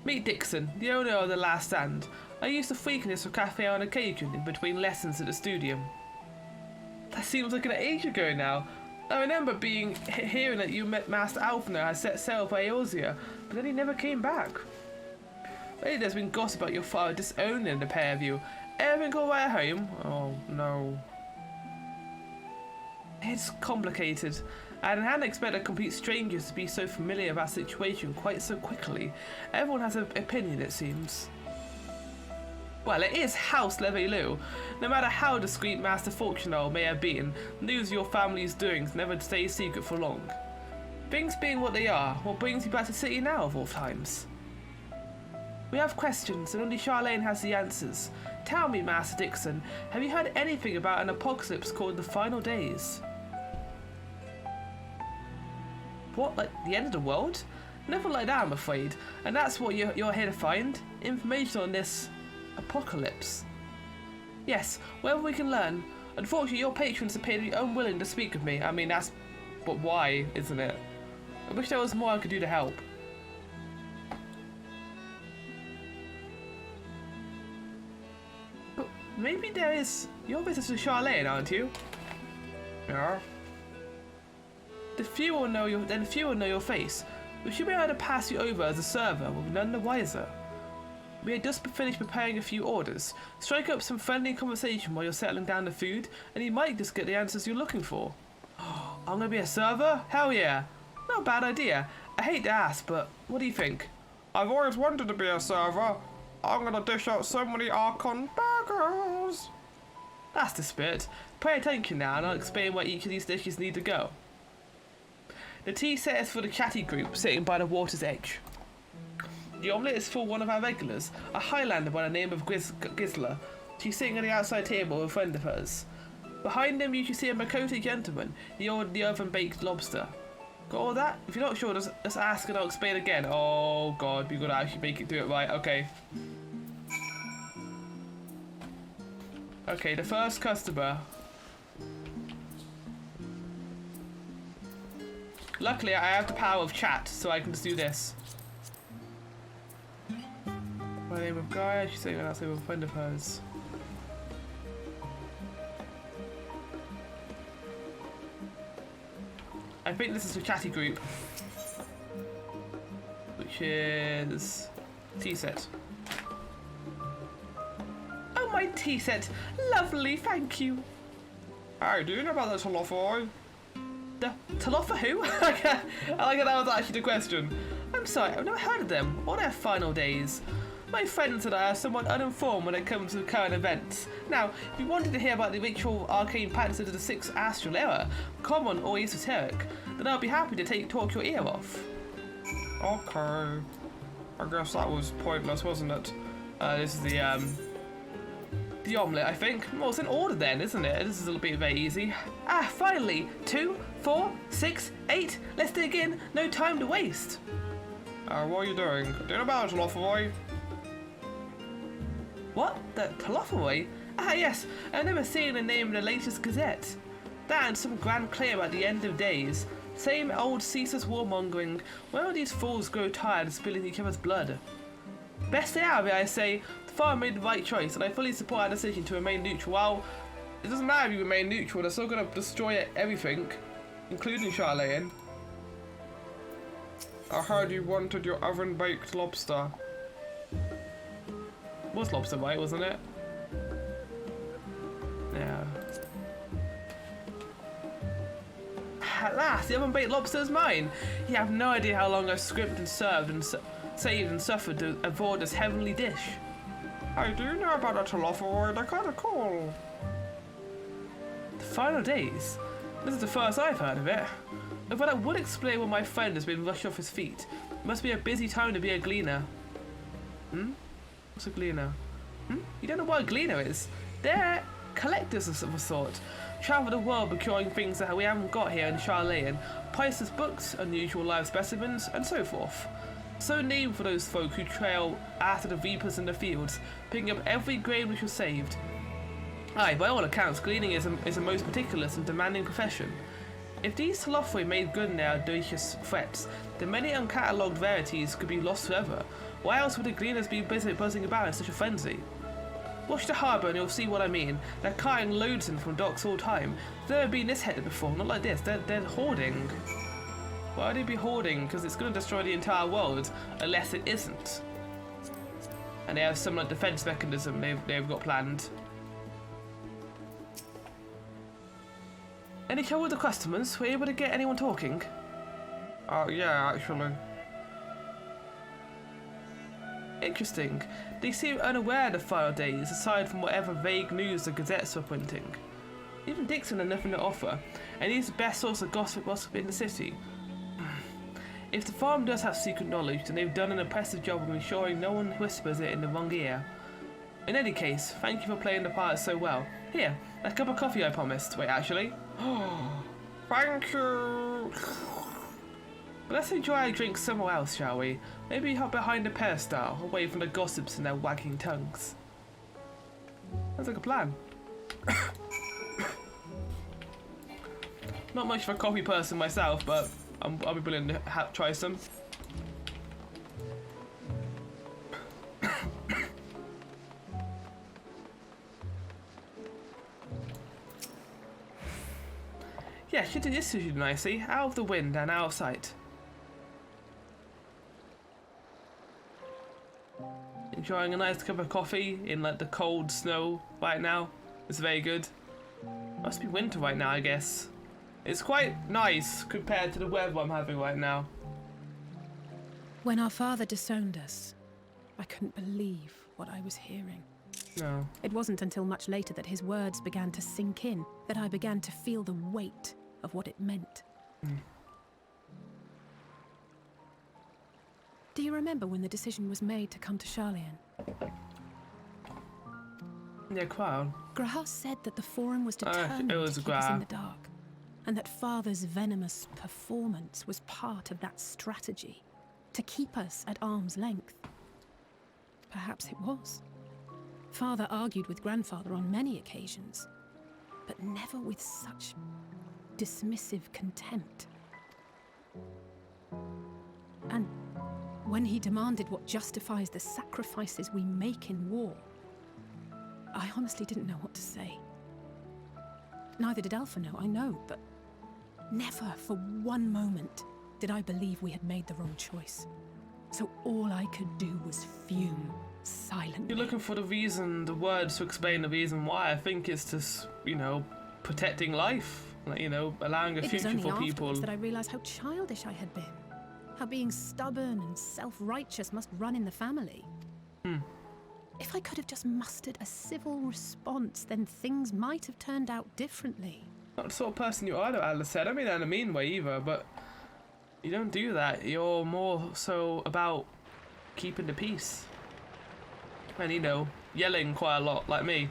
Meet Dixon, the owner of The Last Stand. I used to frequent this cafe on occasion in between lessons at the studio. That seems like an age ago now. I remember hearing that you met Master Alfner had set sail for Eorzea, but then he never came back. Lately there's been gossip about your father disowning the pair of you. Everything all right at home? Oh, no. It's complicated. I hadn't expected complete strangers to be so familiar with our situation quite so quickly. Everyone has an opinion, it seems. Well, it is House Leveillou. No matter how discreet Master Fortunato may have been, news of your family's doings never stays secret for long. Things being what they are, what brings you back to the city now of all times? We have questions, and only Charlene has the answers. Tell me, Master Dixon, have you heard anything about an apocalypse called the Final Days? What, like the end of the world? Nothing like that, I'm afraid. And that's what you're here to find? Information on this apocalypse. Yes, whatever we can learn. Unfortunately, your patrons appear to be unwilling to speak with me. I mean, but why, isn't it? I wish there was more I could do to help. But maybe there is... You're visitor to Charlene, aren't you? Yeah. The few will know your face. We should be able to pass you over as a server, with none the wiser. We had just finished preparing a few orders. Strike up some friendly conversation while you're settling down the food, and you might just get the answers you're looking for. I'm gonna be a server? Hell yeah. Not a bad idea. I hate to ask, but what do you think? I've always wanted to be a server. I'm gonna dish out so many Archon burgers. That's the spirit. Pay attention now, and I'll explain where each of these dishes need to go. The tea set is for the chatty group sitting by the water's edge. The omelette is for one of our regulars, a Highlander by the name of Gisla. She's sitting at the outside table with a friend of hers. Behind them you should see a Makota gentleman, the oven-baked lobster. Got all that? If you're not sure, just ask and I'll explain again. Oh god, we've got to actually make it do it right. Okay. Okay, the first customer. Luckily, I have the power of chat, so I can just do this. My name of Gaia, she's saying that's a friend of hers. I think this is a chatty group. Which is... tea set. Oh, my tea set! Lovely, thank you! Hey, do you know about the Talofoy? The Talofa who? I like that was actually the question. I'm sorry, I've never heard of them, or their final days. My friends and I are somewhat uninformed when it comes to current events. Now, if you wanted to hear about the ritual arcane practices of the 6th astral era, common or esoteric, then I'll be happy to talk your ear off. Okay. I guess that was pointless, wasn't it? This is the omelette, I think. Well, it's in order then, isn't it? This is a little bit very easy. Ah, finally! 2, 4, 6, 8. Let's dig in. No time to waste. What are you doing? Do you know about Talofoy? What? The Talofoy? Ah, yes. I've never seen the name in the latest gazette. That and some grand claim at the end of days. Same old ceaseless warmongering. When will these fools grow tired of spilling each other's blood? Best stay out of it, I say. The farm made the right choice, and I fully support our decision to remain neutral. Well, it doesn't matter if you remain neutral, they're still going to destroy everything, including Charlene. I heard you wanted your oven-baked lobster. It was lobster, right, wasn't it? Yeah. At last, the oven-baked lobster is mine. You have no idea how long I've scrimped and served and saved and suffered to avoid this heavenly dish. Hey, do you know about the Talofoy? They're kind of cool. The final days? This is the first I've heard of it. But I would explain why my friend has been rushed off his feet. It must be a busy time to be a gleaner. What's a gleaner? You don't know what a gleaner is? They're collectors of a sort. Travel the world procuring things that we haven't got here in Charlene. Priceless books, unusual live specimens, and so forth. So named for those folk who trail after the reapers in the fields, picking up every grain which was saved. Aye, by all accounts, gleaning is a most meticulous and demanding profession. If these Telofri made good in their audacious threats, then many uncatalogued rarities could be lost forever. Why else would the gleaners be busy buzzing about in such a frenzy? Watch the harbour and you'll see what I mean. They're carrying loads in from docks all the time. They've never been this headed before, not like this. They're hoarding. Why would they be hoarding? Because it's going to destroy the entire world, unless it isn't. And they have some like defence mechanism they've got planned. Any trouble with the customers? Were you able to get anyone talking? Yeah, actually. Interesting. They seem unaware of the file days, aside from whatever vague news the gazettes were printing. Even Dixon had nothing to offer, and he's the best source of gossip in the city. If the farm does have secret knowledge, then they've done an impressive job of ensuring no one whispers it in the wrong ear. In any case, thank you for playing the part so well. Here, that cup of coffee I promised. Wait, actually? Thank you! But let's enjoy our drinks somewhere else, shall we? Maybe hop behind the peristyle, away from the gossips and their wagging tongues. Sounds like a plan. Not much of a coffee person myself, but I'll be willing to try some. Yeah, she did this suited nicely, out of the wind and out of sight. Enjoying a nice cup of coffee in like the cold snow right now. It's very good. Must be winter right now, I guess. It's quite nice compared to the weather I'm having right now. When our father disowned us, I couldn't believe what I was hearing. No. It wasn't until much later that his words began to sink in, that I began to feel the weight of what it meant. Do you remember when the decision was made to come to Charlian? Yeah, quite. Graham said that the Forum was determined to keep us in the dark, and that Father's venomous performance was part of that strategy, to keep us at arm's length. Perhaps it was. Father argued with Grandfather on many occasions, but never with such dismissive contempt. And when he demanded what justifies the sacrifices we make in war, I honestly didn't know what to say. Neither did Alpha know, I know, but never for one moment did I believe we had made the wrong choice. So all I could do was fume silently. You're looking for the reason, the words to explain the reason why. I think it's just, you know, protecting life. Like, you know, allowing a future for people. It was only afterwards that I realised how childish I had been. How being stubborn and self-righteous must run in the family. If I could have just mustered a civil response, then things might have turned out differently. Not the sort of person you are, though, Alice said. I don't mean that in a mean way either, but you don't do that. You're more so about keeping the peace. And, you know, yelling quite a lot, like me.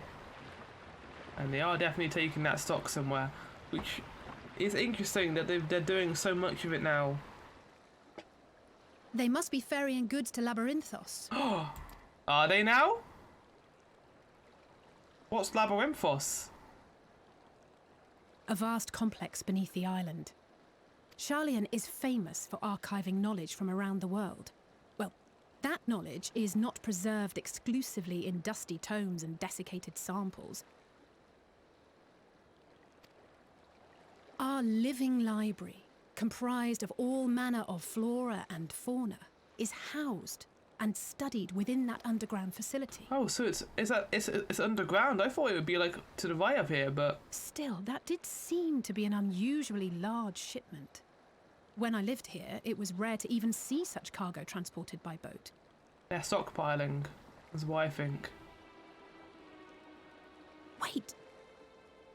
And they are definitely taking that stock somewhere, which is interesting that they're doing so much of it now. They must be ferrying goods to Labyrinthos. Are they now? What's Labyrinthos? A vast complex beneath the island. Charlian is famous for archiving knowledge from around the world. Well, that knowledge is not preserved exclusively in dusty tomes and desiccated samples. Our living library, comprised of all manner of flora and fauna, is housed and studied within that underground facility. Oh, so it's underground? I thought it would be like to the right of here, but... Still, that did seem to be an unusually large shipment. When I lived here, it was rare to even see such cargo transported by boat. They're stockpiling, is what I think. Wait!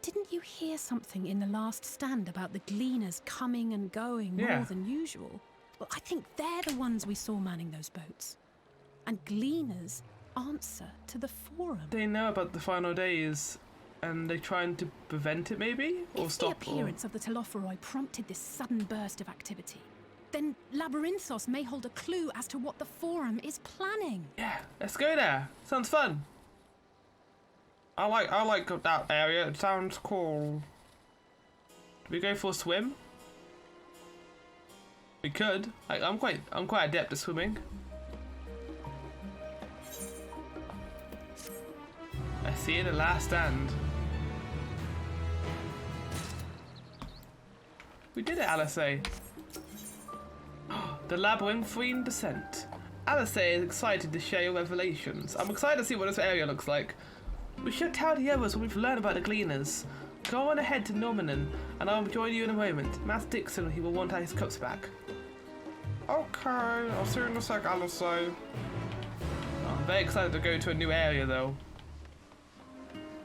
Didn't you hear something in the last stand about the gleaners coming and going more than usual? Well, I think they're the ones we saw manning those boats. And gleaners answer to the Forum. They know about the final days, and they're trying to prevent it, maybe? Or if stop the appearance of the Telophoroi prompted this sudden burst of activity, Then Labyrinthos may hold a clue as to what the Forum is planning. Yeah, let's go there. Sounds fun. I like that area. It sounds cool. Do we go for a swim? We could. I'm quite adept at swimming. I see you, the last stand. We did it, Alice. The labyrinthine descent. Alice is excited to share your revelations. I'm excited to see what this area looks like. We should tell the others what we've learned about the Gleaners. Go on ahead to Normanon, and I'll join you in a moment. Matt Dixon, he will want his cups back. Okay, I'll see you in a sec, Alice. I'm very excited to go to a new area, though.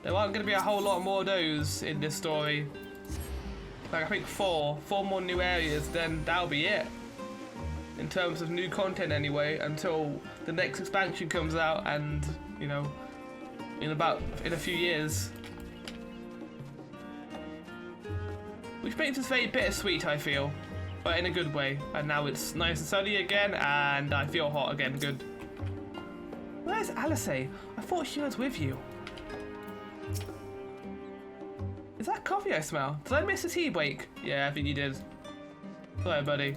There aren't going to be a whole lot more of those in this story. Like, I think four more new areas, then that'll be it. In terms of new content anyway, until the next expansion comes out and, you know, in a few years. Which makes us very bittersweet, I feel. But in a good way. And now it's nice and sunny again, and I feel hot again. Good. Where's Alice? I thought she was with you. Is that coffee I smell? Did I miss a tea break? Yeah, I think you did. Sorry, buddy.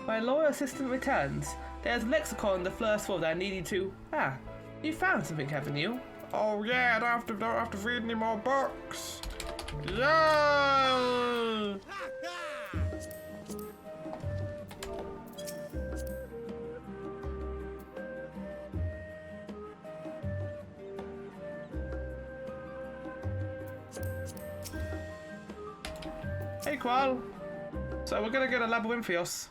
My lawyer assistant returns. There's a lexicon on the first floor that I need you to... Ah, you found something, haven't you? Oh yeah, I don't have to read any more books. Yeah! Hey, Qual. So we're gonna go to Labyrinthios.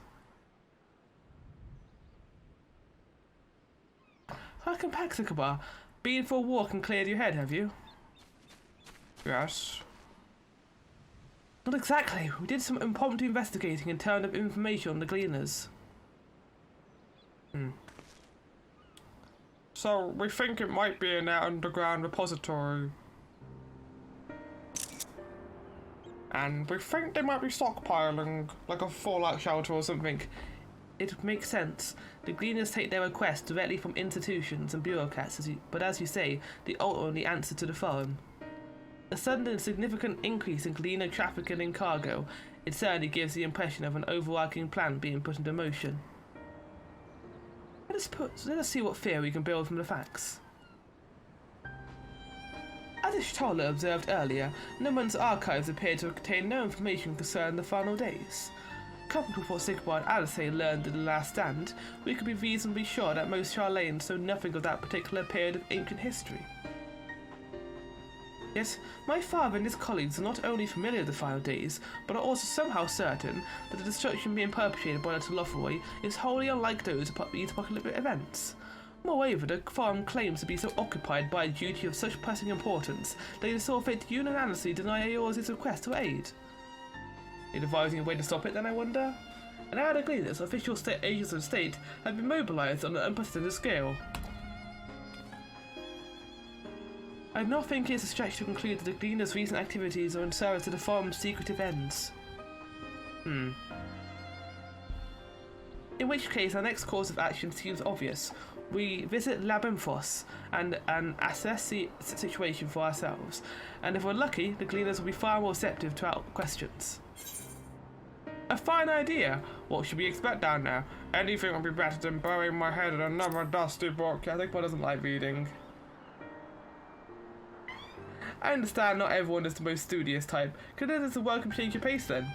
Welcome back, Sycamore. Been for a walk and cleared your head, have you? Yes. Not exactly. We did some impromptu investigating and turned up information on the Gleaners. So we think it might be in their underground repository. And we think they might be stockpiling, like a fallout shelter or something. It makes sense. The Gleaners take their requests directly from institutions and bureaucrats, but as you say, they ultimately answer to the Forum. A sudden and significant increase in Gleaner trafficking and cargo, it certainly gives the impression of an overarching plan being put into motion. Let us see what theory we can build from the facts. As Ishtarla observed earlier, Numan's archives appear to contain no information concerning the final days. Coupled with what Sigmar and Alice learned in the last stand, we could be reasonably sure that most Charlayans know nothing of that particular period of ancient history. Yes, my father and his colleagues are not only familiar with the final days, but are also somehow certain that the destruction being perpetrated by the Telophoroi is wholly unlike those of these apocalyptic events. Moreover, the Forum claims to be so occupied by a duty of such pressing importance that it is saw fit to unanimously deny Aeor's request to aid. Are you devising a way to stop it then, I wonder? And now the Gleaners, official agents of state, have been mobilised on an unprecedented scale. I do not think it is a stretch to conclude that the Gleaners' recent activities are in service to the Forum's secretive ends. In which case, our next course of action seems obvious. We visit Labyrinthos and assess the situation for ourselves, and if we're lucky, the Gleaners will be far more receptive to our questions. A fine idea. What should we expect down there? Anything would be better than burying my head in another dusty book. I think one doesn't like reading. I understand not everyone is the most studious type. Consider this a welcome change of pace then.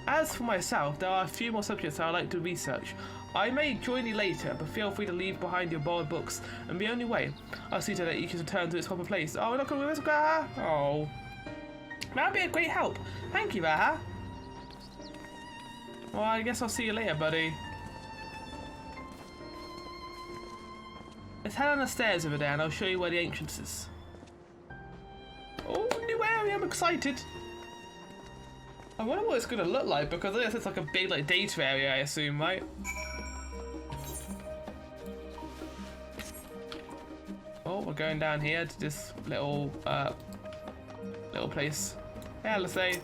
As for myself, there are a few more subjects I would like to research. I may join you later, but feel free to leave behind your borrowed books and be on your way. I'll see to that each is returned to its proper place. Oh, we're not going to risk Raha? Oh. That'd be a great help. Thank you, Raha. Well, I guess I'll see you later, buddy. Let's head on the stairs over there and I'll show you where the entrance is. Oh, new area, I'm excited. I wonder what it's going to look like because it's like a big like data area, I assume, right? Oh, we're going down here to this little place. Hey, let's say.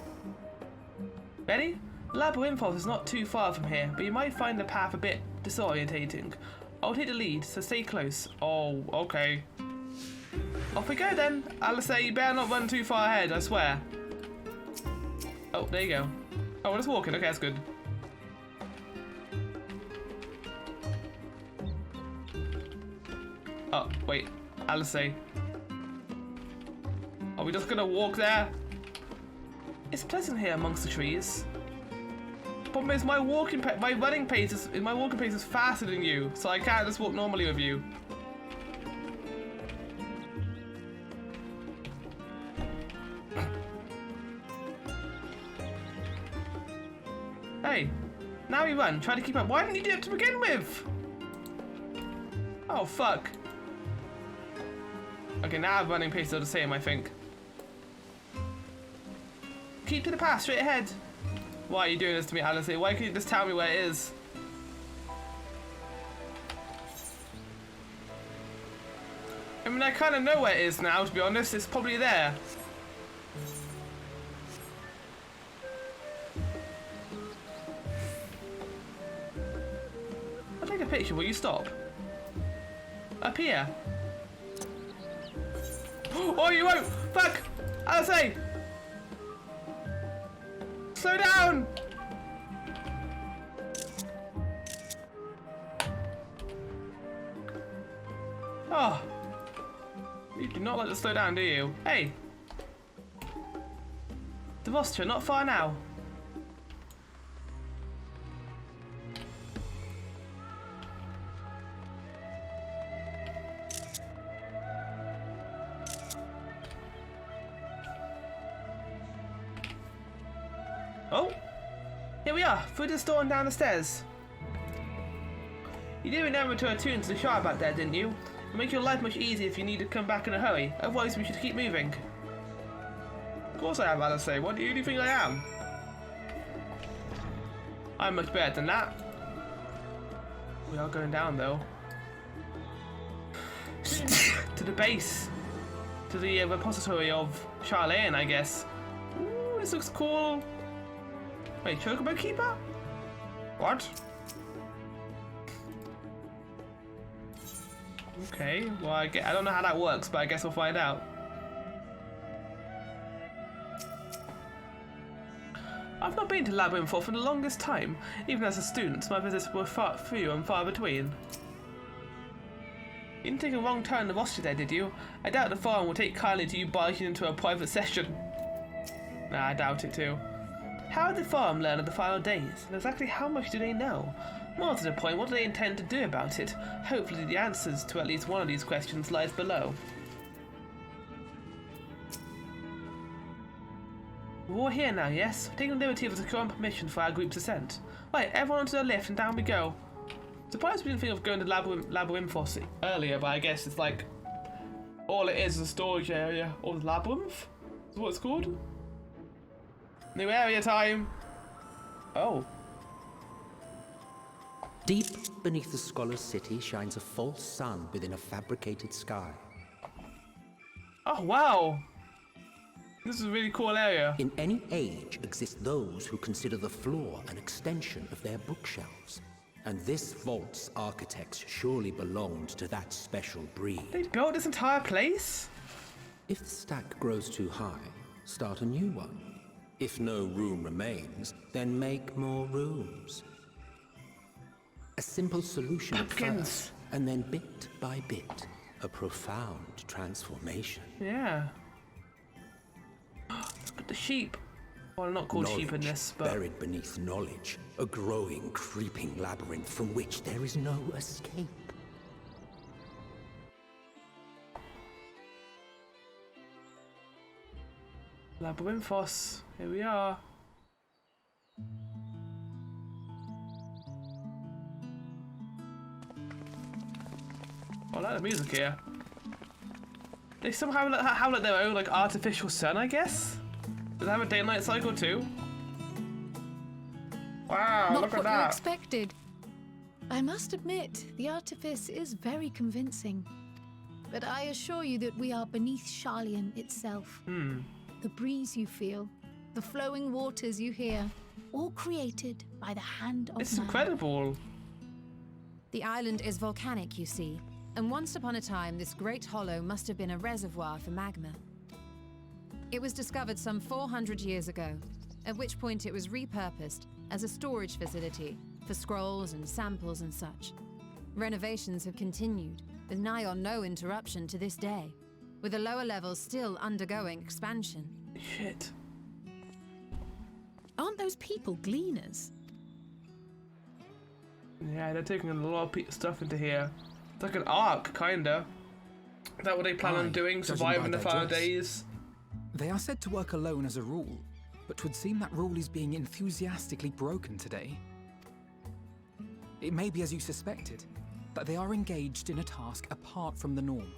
Ready? Labyrinthos is not too far from here, but you might find the path a bit disorientating. I'll take the lead, so stay close. Oh, okay. Off we go then. I'll say you better not run too far ahead, I swear. Oh, there you go. Oh, we're just walking. Okay, that's good. Oh, wait. Alice. Are we just gonna walk there? It's pleasant here amongst the trees. Problem is, my running pace is faster than you, so I can't just walk normally with you. Hey, now we run. Try to keep up. Why didn't you do it to begin with? Oh fuck. Okay, now our running pace is the same, I think. Keep to the path, straight ahead. Why are you doing this to me, Alice? Why can't you just tell me where it is? I mean, I kind of know where it is now, to be honest. It's probably there. I'll take a picture. Will you stop? Up here. Oh, you won't! Fuck! Alice! Slow down! Oh. You do not like to slow down, do you? Hey! The Vostra, not far now. Oh! Here we are, through this door and down the stairs. You did remember to attune to the shard back there, didn't you? It'll make your life much easier if you need to come back in a hurry. Otherwise, we should keep moving. Of course I am, Alice. What do you think I am? I'm much better than that. We are going down, though. To the base. To the repository of Charlene, I guess. Ooh, this looks cool. Wait, Chocobo Keeper? What? Okay, well I don't know how that works, but I guess we'll find out. I've not been to Labyrinthos for the longest time. Even as a student, my visits were few and far between. You didn't take a wrong turn in the roster there, did you? I doubt the forum will take kindly to you barging into a private session. Nah, I doubt it too. How did the forum learn of the final days, and exactly how much do they know? More to the point, what do they intend to do about it? Hopefully the answers to at least one of these questions lies below. We're all here now, yes? Taking the liberty of securing permission for our group's ascent. Right, everyone onto the lift and down we go. Surprised we didn't think of going to Labyrinthos earlier, but I guess it's like all it is a storage area, or the labyrinth is what it's called. New area time. Oh. Deep beneath the scholar's city shines a false sun within a fabricated sky. Oh wow. This is a really cool area. In any age exist those who consider the floor an extension of their bookshelves. And this vault's architects surely belonged to that special breed. They built this entire place? If the stack grows too high, start a new one. If no room remains, then make more rooms. A simple solution at first, and then bit by bit, a profound transformation. Yeah. Look at the sheep. Well, not called Knowledge sheep in this, but... buried beneath knowledge, a growing, creeping labyrinth from which there is no escape. Labyrinthos, here we are. I like the music here. They somehow have like their own like artificial sun, I guess. Does it have a day and night cycle too? Wow, Not look at what you that. expected. I must admit, the artifice is very convincing. But I assure you that we are beneath Charlian itself. The breeze you feel, the flowing waters you hear, all created by the hand of It's man. incredible. The island is volcanic, you see, and once upon a time this great hollow must have been a reservoir for magma. It was discovered some 400 years ago, at which point it was repurposed as a storage facility for scrolls and samples and such. Renovations have continued, with nigh on no interruption to this day, with the lower levels still undergoing expansion. Shit. Aren't those people gleaners? Yeah, they're taking a lot of stuff into here. It's like an ark, kinda. Is that what they plan on doing? judging Surviving by the their final dress. days? They are said to work alone as a rule, but 'twould seem that rule is being enthusiastically broken today. It may be as you suspected, that they are engaged in a task apart from the norm.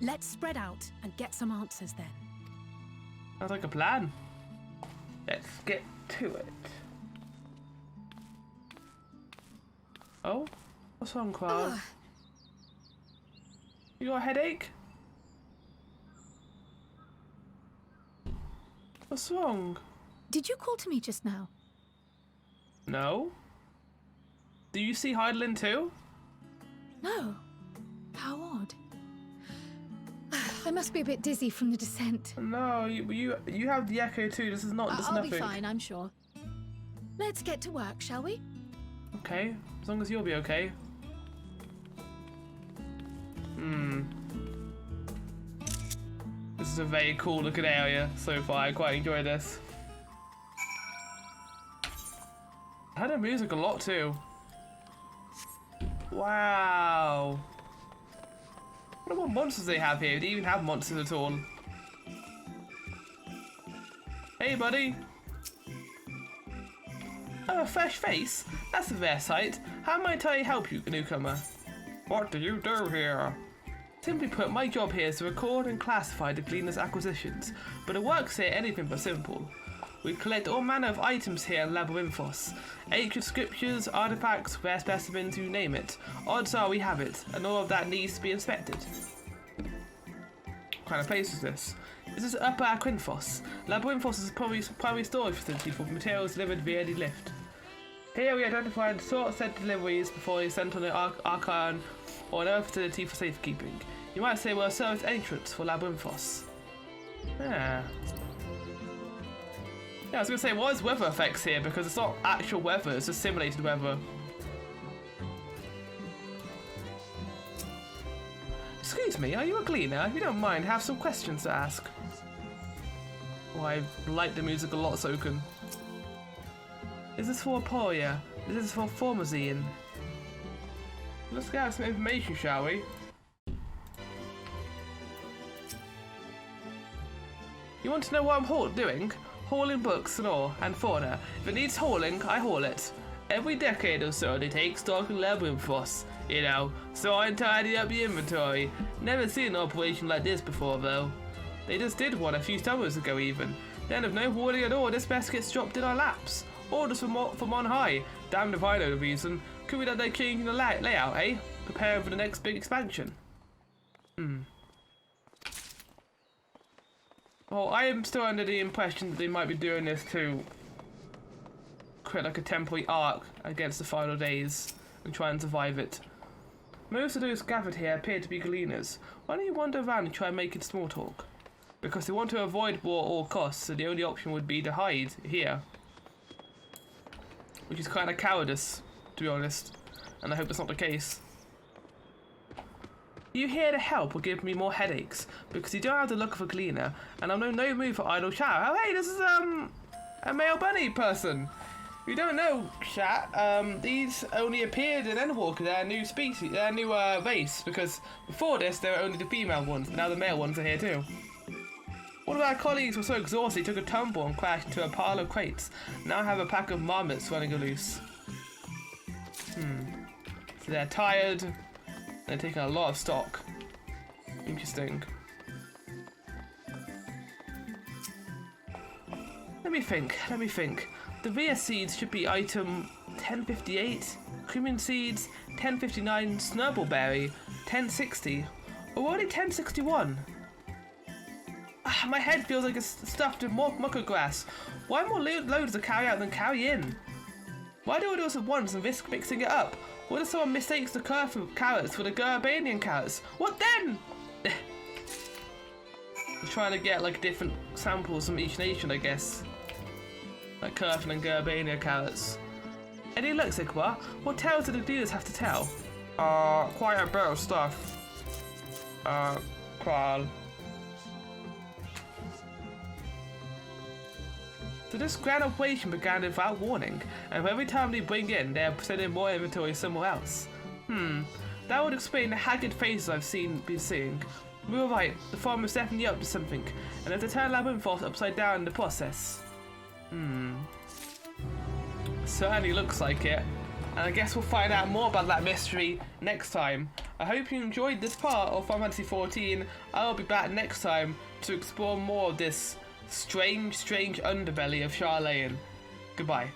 Let's spread out and get some answers then. Sounds like a plan. Let's get to it. Oh? What's wrong, Cloud? You got a headache? What's wrong? Did you call to me just now? No? Do you see Heidelin too? No. How odd. I must be a bit dizzy from the descent. No, you have the echo too. This is not. This is I'll nothing. be fine, I'm sure. Let's get to work, shall we? Okay, as long as you'll be okay. This is a very cool looking area so far. I quite enjoy this. I heard the music a lot too. Wow. I wonder what monsters they have here. Do they even have monsters at all? Hey, buddy. Oh, a fresh face? That's a rare sight. How might I help you, newcomer? What do you do here? Simply put, my job here is to record and classify the Gleaner's acquisitions, but it works here anything but simple. We collect all manner of items here in Labyrinthos. Ancient scriptures, artifacts, rare specimens, you name it. Odds are we have it, and all of that needs to be inspected. What kind of place is this? This is Upper Aquinthos. Labyrinthos is a primary storage facility for materials delivered via the lift. Here we identify and sort set deliveries before they sent on the Archon or another facility for safekeeping. You might say we're a service entrance for Labyrinthos. Yeah. Yeah, I was going to say, what is weather effects here? Because it's not actual weather, it's just simulated weather. Excuse me, are you a gleaner? If you don't mind, I have some questions to ask. Oh, I like the music a lot, Soken. Is this for Aporia? Is this for Formazine? Let's get some information, shall we? You want to know what I'm doing? Hauling books and all, and fauna. If it needs hauling, I haul it. Every decade or so, they take stock in Labyrinthos, you know, so I tidy up the inventory. Never seen an operation like this before, though. They just did one a few summers ago, even. Then, if no hauling at all, this mess gets dropped in our laps. Orders from on high. Damned if I know the reason. Could be that they're changing the layout, eh? Preparing for the next big expansion. Well, I am still under the impression that they might be doing this to create like a temporary arc against the final days and try and survive it. Most of those gathered here appear to be gleaners. Why don't you wander around and try making small talk? Because they want to avoid war at all costs, so the only option would be to hide here. Which is kind of cowardice, to be honest. And I hope that's not the case. Are you here to help or give me more headaches? Because you don't have the look of a gleaner, and I'm no mood for idle chat. Oh hey, this is a male bunny person. If you don't know, chat, these only appeared in Endwalker, their new species, their new race, because before this they were only the female ones, but now the male ones are here too. One of our colleagues was so exhausted he took a tumble and crashed into a pile of crates. Now I have a pack of marmots running loose. So they're tired. They're taking a lot of stock. Interesting. Let me think. The Via seeds should be item 1058, Cumin seeds 1059, Snurbbleberry 1060, or only 1061. My head feels like it's stuffed with more mucker grass. Why more loads to carry out than carry in? Why do I do this at once and risk mixing it up? What if someone mistakes the Kurfan carrots for the Gurbanian carrots? What then? I'm trying to get like different samples from each nation, I guess. Like Kurfan and Gurbania carrots. Any luck, Sigmar? What tales do the dealers have to tell? Quite a bit of stuff. Kral. So this grand operation began without warning, and every time they bring in, they are sending more inventory somewhere else. That would explain the haggard faces I've been seeing. We were right, the farm is definitely up to something, and there's a turn labyrinth vault upside down in the process. Certainly looks like it, and I guess we'll find out more about that mystery next time. I hope you enjoyed this part of Final Fantasy XIV. I'll be back next time to explore more of this strange underbelly of Charlatan. Goodbye.